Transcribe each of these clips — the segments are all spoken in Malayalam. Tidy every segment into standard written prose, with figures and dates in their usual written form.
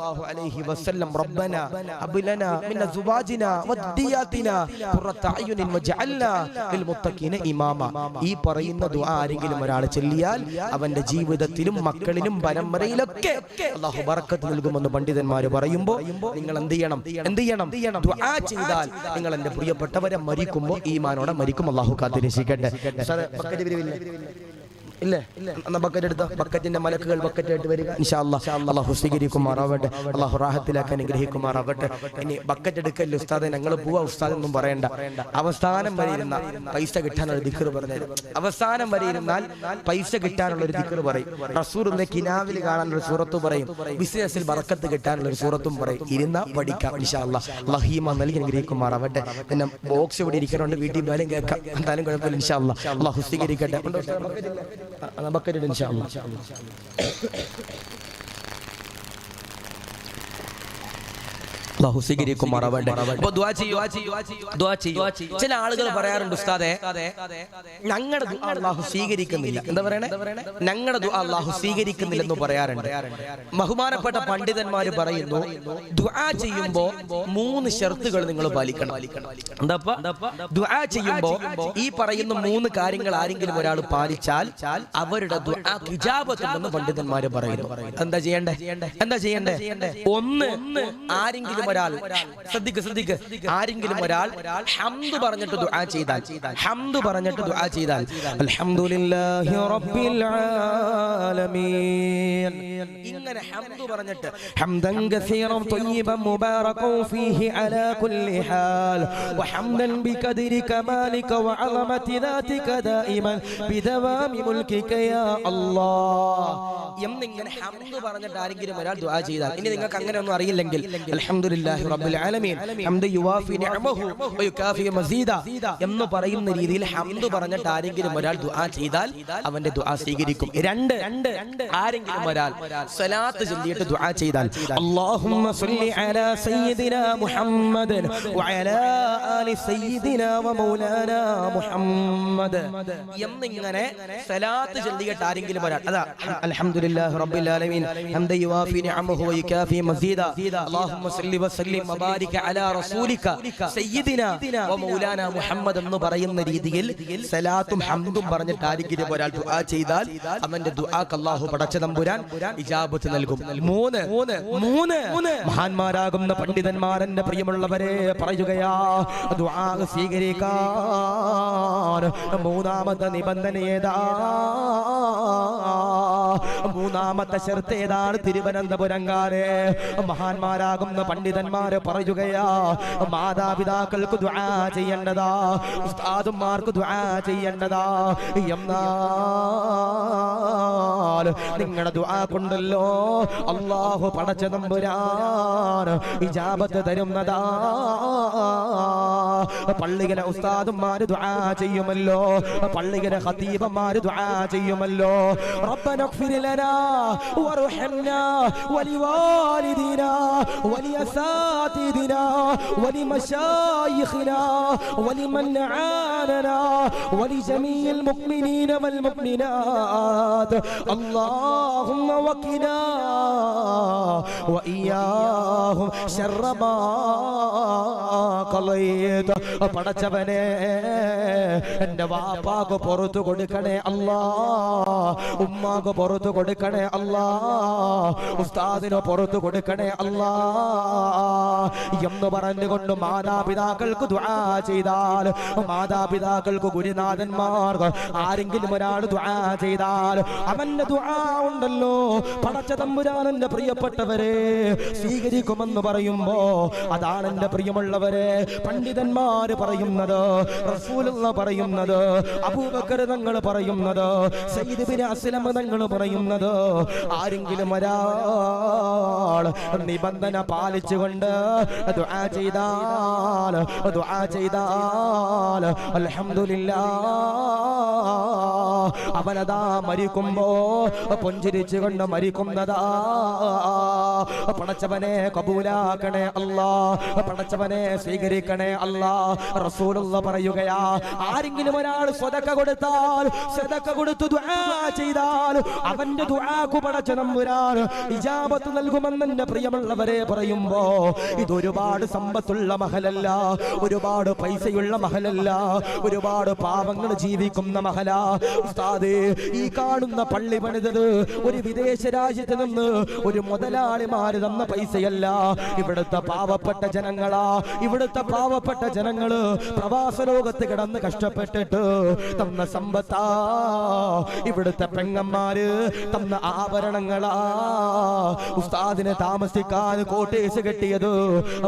സല്ലല്ലാഹു അലൈഹി വസല്ലം റബ്ബന ഹബ് ലനാ മിൻ അസ്വാജിനാ വദ്ദിയാതിനാ ഖുറത അയുനിൻ വജഅൽനാ ലിൽ മുത്തഖീന ഇമാമ. ഈ പറയുന്ന ദുആ ആരെങ്കിലും ഒരാൾ ചൊല്ലിയാൽ അവന്റെ ജീവിതത്തിലും മക്കളിലും പരമ്പരയിലൊക്കെ അല്ലാഹു ബറക്കത്ത് നൽകുമെന്ന് പണ്ഡിതന്മാർ പറയുമ്പോൾ നിങ്ങൾ എന്ത് ചെയ്യണം? ദുആ ചെയ്താൽ നിങ്ങൾ എന്റെ പ്രിയപ്പെട്ടവരെ മരിക്കുമ്പോൾ ഈമാനോടെ മരിക്കും. അല്ലാഹു കാത്തിരക്ഷിക്കട്ടെ. ഇല്ലേ ബക്കറ്റ് എടുത്ത ബക്കറ്റിന്റെ മലക്കുകൾ ബക്കറ്റായിട്ട് വരിക. ഇൻഷാ അല്ലാഹ് അല്ലാഹു സ്വീകരിക്കുമാറാവട്ടെ. അല്ലാഹു റാഹത്തിലാക്കി അനുഗ്രഹിക്കുമാറാവട്ടെ. ഇനി ബക്കറ്റ് എടുക്കല്ലേ ഉസ്താദെ, ഞങ്ങൾ പോവാ ഉസ്താദ് ഒന്നും പറയണ്ട. അവസാനം വരെ ഇരുന്ന പൈസ കിട്ടാനുള്ള ദിക്ർ പറഞ്ഞു. അവസാനം വരെ ഇരുന്നാൽ പൈസ കിട്ടാനുള്ള ഒരു ദിക്ർ പറയും. റസൂലിന്റെ കിനാവിൽ കാണാനുള്ള ഒരു സൂറത്ത് പറയും. ബിസിനസ്സിൽ ബറക്കത്ത് കിട്ടാനുള്ള ഒരു സൂറത്തും പറയും. ഇരുന്ന പഠിക്കാം ഇൻഷാ അല്ലാഹ്. അല്ലാഹു ഈമാൻ നൽകി അനുഗ്രഹിക്കുമാറാവട്ടെ. പിന്നെ ബോക്സ് ഇവിടെ ഇരിക്കണോണ്ട് വീട്ടിൽ പോയാലും കേൾക്കാം. എന്തായാലും കുഴപ്പമില്ല ഇൻഷാ അല്ലാഹ്. അല്ലാഹു സ്വീകരിക്കട്ടെ. ബക്കറ്റ് ഇൻഷാ അല്ലാഹ്. അല്ലാഹു സ്വീകരിക്കുമാറാവട്ടെ. അപ്പോൾ ദുആ ചെയ്യൂ. ചില ആളുകൾ പറയാറുണ്ട് ഉസ്താദേ ഞങ്ങളുടെ ദുആ അല്ലാഹു സ്വീകരിക്കുന്നില്ല. എന്താ പറയണേ? ഞങ്ങളുടെ ദുആ അല്ലാഹു സ്വീകരിക്കുന്നില്ലെന്ന് പറയാറുണ്ട്. ബഹുമാനപ്പെട്ട പണ്ഡിതന്മാർ പറയുന്നു ദുആ ചെയ്യുമ്പോൾ 3 ഷർത്തുകൾ നിങ്ങൾ പാലിക്കണം. എന്താപ്പാ? ദുആ ചെയ്യുമ്പോൾ ഈ പറയുന്ന 3 കാര്യങ്ങൾ ആരെങ്കിലും ഒരാൾ പാലിച്ചാൽ അവരുടെ ദുആ ഇജാബത്തുണ്ടെന്ന് പണ്ഡിതന്മാർ പറയുന്നു. എന്താ ചെയ്യണ്ടേ? 1, ആരെങ്കിലും ഒരാൾ ശ്രദ്ധിക്ക് ആരെങ്കിലും ഒരാൾ ഹംദ് പറഞ്ഞിട്ട് ദുആ ചെയ്താൽ അൽഹംദുലില്ലാഹി റബ്ബിൽ ആലമീൻ ഇങ്ങനെ ഹംദ് പറഞ്ഞിട്ട് ഹംദൻ കസീറൻ ത്വയ്യിബൻ മുബാറകൻ ഫീഹി അലാ കുല്ലി ഹാൽ വഹംദൻ ബിഖദ്രി കമാലിക വഅളമതി ദാതിക ദായിമൻ ബിദവാമി മുൽകിക യാ അല്ലാഹ് എന്നിങ്ങനെ ഹംദ് പറഞ്ഞിട്ട് ആരെങ്കിലും ഒരാൾ ദുആ ചെയ്താൽ, ഇനി നിങ്ങൾക്ക് അങ്ങനെ ഒന്നും അറിയില്ലെങ്കിൽ അൽഹംദുലില്ലാഹി റബ്ബിൽ ആലമീൻ ഹംദ യുവാഫി നിഅമഹു വയുകാഫി മസീദ എന്ന് പറയുന്ന രീതിയിൽ ഹംദ് പറഞ്ഞിട്ട് ആരെങ്കിലും ഒരാൾ ദുആ ചെയ്താൽ അവന്റെ ദുആ സ്വീകരിക്കും. 2, ആരെങ്കിലും ഒരാൾ സ്വലാത്ത് ചൊല്ലിയിട്ട് ദുആ ചെയ്താൽ അല്ലാഹുമ്മ സ്വല്ലി അലാ സയ്യിദിനാ മുഹമ്മദൻ വഅലാ ആലി സയ്യിദിനാ വമൗലാനാ മുഹമ്മദ് എന്നിങ്ങനെ സ്വലാത്ത് ചൊല്ലിയിട്ട് ആരെങ്കിലും ഒരാൾ അതാ അൽഹംദുലില്ലാഹി റബ്ബിൽ ആലമീൻ ഹംദ യുവാഫി നിഅമഹു വയുകാഫി മസീദ അല്ലാഹുമ്മ സ്വല്ലി വസല്ലിം വബാരിക അലാ റസൂലിക സയ്യിദിനാ വമൗലാനാ മുഹമ്മദ് എന്ന് പറയുന്ന രീതിയിൽ സലാത്തും ഹംദും പറഞ്ഞിട്ട് ആരെങ്കിലും ഒരാൾ ദുആ ചെയ്താൽ അവന്റെ ദുആക്ക് അല്ലാഹു പടച്ച തമ്പുരാൻ ഇജാബത്ത് നൽകും. 3 മഹാന്മാരാകുന്ന പണ്ഡിതന്മാരന്റെ പ്രിയമുള്ളവരെ പറയുകയാ ദുആ സ്വീകരിക്കാൻ മൂന്നാമത്തെ നിബന്ധന ഏതാ? മൂന്നാമത്തെ ശർത്ത് ഏതാണ്? തിരുവനന്തപുരംകാരെ മഹാന്മാരാകുന്ന പണ്ഡിതന്മാര് പറയുകയാ മാതാപിതാക്കൾക്ക് ദുആ ചെയ്യേണ്ടതാ, ഉസ്താദുമാർക്ക് ദുആ ചെയ്യേണ്ടതാ. എന്നാൽ നിങ്ങളുടെ ദുആ കൊണ്ടല്ലോ അല്ലാഹു പടച്ച തമ്പുരാൻ ഇജാബത്ത് തരുന്നതാ. പള്ളിയിലെ ഉസ്താദുമാര് ദുആ ചെയ്യുമല്ലോ, പള്ളിയിലെ ഖതീബന്മാര് ദുആ ചെയ്യുമല്ലോ. റബ്ബന اغفر لنا وارحمنا ولوالدينا ولأساتذتنا ولمشايخنا ولمن عاننا ولجميع المؤمنين والمؤمنات اللهم وقنا وإياهم شر ما قضيت. പടച്ചവനെ എന്റെ വാപ്പാക്ക് പുറത്തു കൊടുക്കണേ അല്ലാ, ഉമ്മാക്ക് പുറത്തു കൊടുക്കണേ അല്ലാ, ഉസ്താദിന് പുറത്തു കൊടുക്കണേ അല്ലാ എന്ന് പറഞ്ഞുകൊണ്ട് മാതാപിതാക്കൾക്ക് ദുആ ചെയ്താൽ, മാതാപിതാക്കൾക്ക് ഗുരുനാഥന്മാർക്ക് ആരെങ്കിലും ഒരാൾ ദുആ ചെയ്താൽ അവന്റെ ദുആ ഉണ്ടല്ലോ പടച്ച തമ്പുരാൻ എന്റെ പ്രിയപ്പെട്ടവരെ സ്വീകരിക്കുമെന്ന് പറയുമ്പോ അതാണ് എന്റെ പ്രിയമുള്ളവരെ പണ്ഡിതന്മാര് പറയുന്നത്, റസൂലുള്ളാഹി പറയുന്നത്, അബൂബക്കർ തങ്ങൾ പറയുന്നത്, സയ്യിദ് ബിൻ അസ്ലം തങ്ങൾ പറയുന്നത് ആരെങ്കിലും ഒരാൾ നിബന്ധന പാലിച്ചുകൊണ്ട് ദുആ ചെയ്താൽ അൽഹംദുലില്ലാഹ് അവനതാ മരിക്കുമ്പോ പുഞ്ചിരിച്ചുകൊണ്ട് മരിക്കുന്നതാ. പടച്ചവനെ കബൂലാക്കണേ അല്ലാ, പടച്ചവനെ സ്വീകരിക്കണേ അല്ലാ. റസൂലുള്ള പറയുകയാ, ആരെങ്കിലും ഒരാൾ സദഖ കൊടുത്താൽ, സദഖ കൊടുത്തു ദുആ ചെയ്താൽ അവന്റെ ദുആക്ക് പടച്ച തമ്പുരാൻ ഇജാബത്ത് നൽകുമെന്ന് എന്റെ പ്രിയമുള്ളവരെ പറയുമ്പോ, ഇതൊരുപാട് സമ്പത്തുള്ള മഹലല്ല, ഒരുപാട് പൈസയുള്ള മഹലല്ല, ഒരുപാട് പാവങ്ങൾ ജീവിക്കുന്ന മഹല. ഉസ്താദേ, ഈ കാണുന്ന പള്ളി പണിതത് ഒരു വിദേശ രാജ്യത്ത് നിന്ന് ഒരു മുതലാളിമാര് തന്ന പൈസയല്ല. ഇവിടുത്തെ പാവപ്പെട്ട ജനങ്ങളാ, ഇവിടുത്തെ പാവപ്പെട്ട ജനങ്ങള് പ്രവാസ ലോകത്ത് കിടന്ന് കഷ്ടപ്പെട്ടിട്ട് തന്ന സമ്പത്താ. ഇവിടുത്തെ പെങ്ങന്മാര് തന്ന ആഭരണങ്ങളാ. ഉസ്താദിനെ താമസിക്കാൻ കോട്ടേഴ്സ് കെട്ടിയത്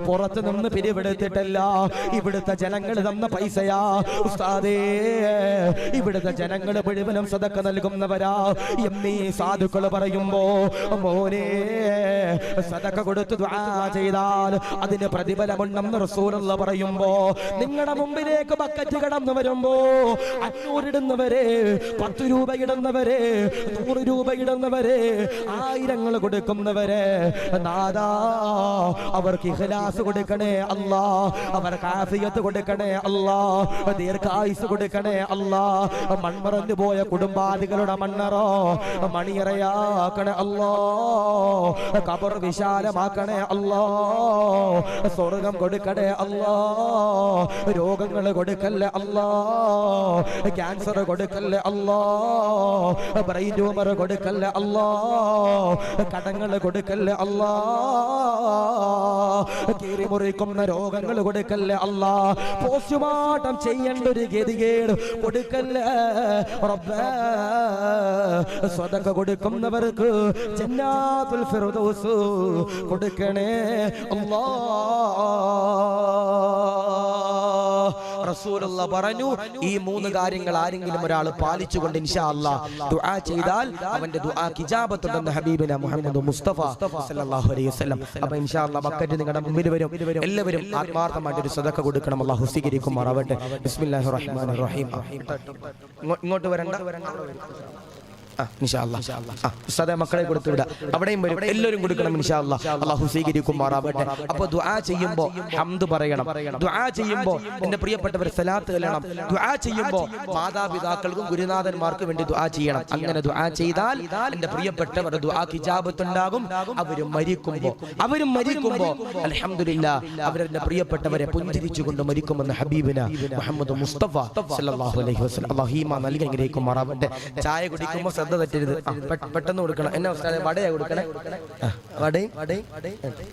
പുറത്ത് നിന്ന് പിരിവെടുത്തിട്ടല്ല, ഇവിടുത്തെ ജനങ്ങൾ തന്ന പൈസയാ. ഉസ്താദേ, ഇവിടുത്തെ ജനങ്ങൾ മുഴുവനും സദഖ നൽകുന്നവരാ എന്നീ സാധുക്കൾ പറയുമ്പോ, മോനെ സദഖ കൊടുത്ത് ദുആ ചെയ്താൽ അതിന് പ്രതിഫലമുണ്ടെന്ന് റസൂലുള്ള പറയുമ്പോ, നിങ്ങളുടെ മുമ്പിലേക്ക് ബക്കറ്റ് കടന്നു വരുമ്പോ 500 ഇടുന്നവരെ, 10 രൂപ ഇടുന്നവരെ, 100 രൂപ ഇടുന്നവരെ, 1000 കൊടുക്കുന്നവരെ, നാദാ അവർക്ക് ഇഖ്ലാസ് കൊടുക്കണേ അല്ലാ, അവർക്ക് ആഫിയത്ത് കൊടുക്കണേ അല്ലാ, ദീർഘായുസ് കൊടുക്കണേ അല്ലാ. മൺമറഞ്ഞു പോയ കുടുംബാദികളുടെ മണ്ണറോ മണിയറയാക്കണേ അല്ലാ, ഖബർ വിശാലമാക്കണേ അല്ലാ, സ്വർഗം കൊടുക്കണേ അല്ലാ, രോഗങ്ങൾ കൊടുക്കല്ലേ അല്ലാ, ക്യാൻസർ കൊടുക്കല്ലേ അല്ലാ, ബ്രെയിൻ ട്യൂമർ കൊടുക്കല്ലേ അല്ലാ, കടങ്ങൾ കൊടുക്കല്ലേ അല്ലാ, കീറിമുറിക്കുന്ന രോഗങ്ങൾ കൊടുക്കല്ലേ അല്ലാ, പോസ്റ്റ്മോർട്ടം ചെയ്യേണ്ട ഒരു ഗതികേട് കൊടുക്കല്ലേ റബ്ബേ. സദഖ കൊടുക്കുന്നവർക്ക് ജന്നാത്തുൽ ഫിർദൗസ് കൊടുക്കണേ അല്ലാ. റസൂലുള്ള പറഞ്ഞു, ഈ 3 കാര്യങ്ങൾ ആരെങ്കിലും ഒരാൾ പാലിച്ചുകൊണ്ട് ഇൻഷാ അല്ലാഹ് ദുആ ചെയ്താൽ അവന്റെ ദുആക്ക് ഇജാബത്തുണ്ടെന്ന് ഹബീബിന മുഹമ്മദ് മുസ്തഫ സല്ലല്ലാഹു അലൈഹി വസല്ലം. അപ്പോൾ ഇൻഷാ അല്ലാഹ് ബക്കറ്റ് നിങ്ങളുടെ മുമ്പിൽ വരും. എല്ലാവരും ആത്മാർത്ഥമായിട്ട് ഒരു സദഖ കൊടുക്കണം. അല്ലാഹു സ്വീകരിക്കുമാറാവട്ടെ. ബിസ്മില്ലാഹിർ റഹ്മാനിർ റഹീം. ഇങ്ങോട്ട് വരണ്ട, ഇൻഷാ അല്ലാഹ് ഉസ്താദേ മക്കളെ കൊടുത്തു വിടാം, അവിടെയും വരും, എല്ലാവരും കൊടുക്കണം ഇൻഷാ അല്ലാഹ്. അല്ലാഹു സ്വീകരിക്കുമാറാവട്ടെ. അപ്പോൾ ദുആ ചെയ്യുമ്പോൾ ഹംദ് പറയണം. ദുആ ചെയ്യുമ്പോൾ എൻ്റെ പ്രിയപ്പെട്ടവർ സലാത്ത് ചൊല്ലണം. ദുആ ചെയ്യുമ്പോൾ മാതാപിതാക്കൾക്കും ഗുരുനാഥന്മാർക്കും വേണ്ടി ദുആ ചെയ്യണം. അങ്ങനെ ദുആ ചെയ്താൽ എൻ്റെ പ്രിയപ്പെട്ടവരുടെ ദുആക്ക് ഇജാബത്ത് ഉണ്ടാകും. അവരും മരിക്കുമ്പോൾ അൽഹംദുലില്ലാഹ് അവരുടെ പ്രിയപ്പെട്ടവരെ പുഞ്ചിരിച്ചുകൊണ്ട് മരിക്കുമെന്ന് ഹബീബിന മുഹമ്മദ് മുസ്തഫ സല്ലല്ലാഹു അലൈഹി വസല്ലം. അല്ലാഹു ഈമാൻ നൽകി അനുഗ്രഹിക്കുമാറാവട്ടെ. ചായ കുടിക്കുമ്പോൾ ശ്രദ്ധ തെറ്റരുത്, പെട്ടെന്ന് കൊടുക്കണം. എന്നെ ഉസ്താദേ വടയാ കൊടുക്കണേ, വടയും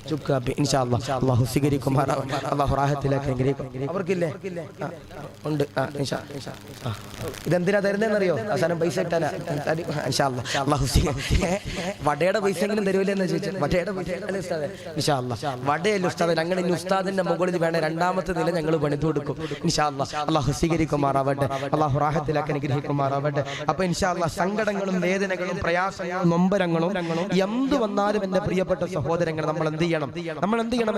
ചുക്കാപ്പി ഇൻഷാ അല്ലാഹ്. അല്ലാഹു സ്വീകരിക്കുമാറാവട്ടെ. അല്ലാഹു റാഹത്തിലാക്കി അനുഗ്രഹിക്കും. അവർക്കില്ലേ? ഉണ്ട്. ഇതെന്തിനാ തരുന്നതെന്നറിയോ? അവസാനം പൈസ ഇട്ടാനാ ഇൻഷാ അല്ലാഹ്. അല്ലാഹു വടയുടെ പൈസ എങ്കിലും തരുമല്ലെന്ന് ചോദിച്ചാൽ വടയുടെ പൈസ ഉസ്താദേ ഇൻഷാ അല്ലാഹ്. വടയല്ല ഉസ്താദേ, ഞങ്ങൾ ഇനി ഉസ്താദിന്റെ മുകളിൽ വേണേ 2ാമത്തെ നില ഞങ്ങൾ പണിതു കൊടുക്കും ഇൻഷാ അല്ലാഹ്. അല്ലാഹു സ്വീകരിക്കുമാറാവട്ടെ. അല്ലാഹു റാഹത്തിലാക്കി അനുഗ്രഹിക്കുമാറാവട്ടെ. അപ്പൊ ഇൻഷാ അല്ലാഹ് സങ്കടങ്ങളും വേദനകളും പ്രയാസങ്ങളും നൊമ്പരങ്ങളും എന്ത് വന്നാലും എന്റെ പ്രിയപ്പെട്ട സഹോദരങ്ങൾ നമ്മൾ എന്ത് ചെയ്യണം?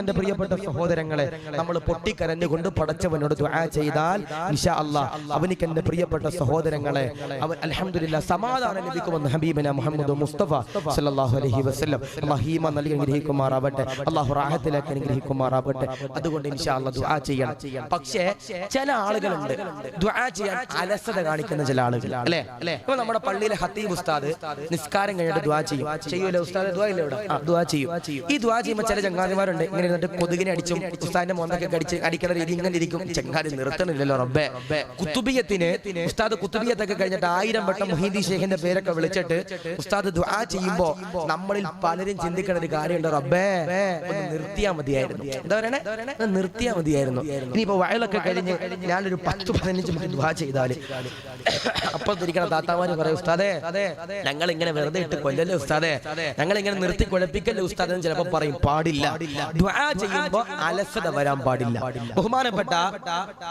എന്റെ പ്രിയപ്പെട്ട സഹോദരങ്ങളെ, നമ്മൾ പൊട്ടിക്കരഞ്ഞുകൊണ്ട് പടച്ചവനോട് ദുആ ചെയ്താൽ ഇൻഷാ അല്ലാഹ് അവനിക്ക് എന്റെ പ്രിയപ്പെട്ട സഹോദരങ്ങളെ അവൻ അൽഹംദുലില്ലാഹ് സമാധാനം ലഭിക്കുമെന്ന് ഹബീബിന മുഹമ്മദ് മുസ്തഫ സല്ലല്ലാഹു അലൈഹി വസല്ലം. അല്ലാഹു ഈമാൻ നൽകി അനുഗ്രഹിക്കുമാറാവട്ടെ. അല്ലാഹു റാഹത്തിലാക്കി അനുഗ്രഹിക്കുമാറാവട്ടെ. അതുകൊണ്ട് ഇൻഷാ അല്ലാഹ് ദുആ ചെയ്യണം. പക്ഷേ ചില ആളുകളുണ്ട് ദുആ ചെയ്യാൻ അലസത കാണിക്കുന്ന ചില ആളുകൾ, അല്ലേ? ഇപ്പൊ നമ്മുടെ പള്ളിയിലെ ഖത്തീബ് ഉസ്താദ് നിസ്കാരം കഴിഞ്ഞിട്ട് ദുആ ചെയ്യൂല ഉസ്താദ്? ദുആ ഇല്ല ഇവിടെ? ദുആ ചെയ്യും. ഈ ദുആ ചെയ്യുമ്പോൾ ചില ചങ്ങാതിമാരുണ്ട് ഇങ്ങനെ ഇരുന്നിട്ട് കൊതുകിനെ അടിച്ചും ഉസ്താദിന്റെ മോന്തൊക്കെ അടിക്കുന്ന രീതി ഇങ്ങനെ ഇരിക്കും. ചങ്ങാതി നിർത്തണില്ലല്ലോ റബ്ബേ. കുത്തുബിയത്തിന് ഉസ്താദ് കുത്തുബിയത്തൊക്കെ കഴിഞ്ഞിട്ട് 1000 വട്ടം മുഹീദി ഷേഖിന്റെ പേരൊക്കെ വിളിച്ചിട്ട് ഉസ്താദ് ദുആ ചെയ്യുമ്പോ നമ്മളിൽ പലരും ചിന്തിക്കുന്ന ഒരു കാര്യമുണ്ട്, റബ്ബേ ഒന്ന് നിർത്തിയാ മതിയായിരുന്നു. എന്താ പറയണേ? നിർത്തിയാ മതിയായിരുന്നു. ഇനിയിപ്പോ വയലൊക്കെ കഴിഞ്ഞ് ഞാനൊരു 10-15 മിനിറ്റ് ദുആ ചെയ്താല് അപ്പത്തിരിക്കണ താത്താമാര് പറയും, ഉസ്താദേ ഞങ്ങൾ ഇങ്ങനെ വെറുതെ ഇട്ട് കൊല്ലല്ലേ ഉസ്താദേ, ഞങ്ങൾ ഇങ്ങനെ നിർത്തി കുഴപ്പിക്കല്ലേ ഉസ്താദ് എന്ന് ചിലപ്പോ പറയും. പാടില്ല. ദുആ ചെയ്യുമ്പോ അലസത വരാൻ പാടില്ല. ബഹുമാനപ്പെട്ട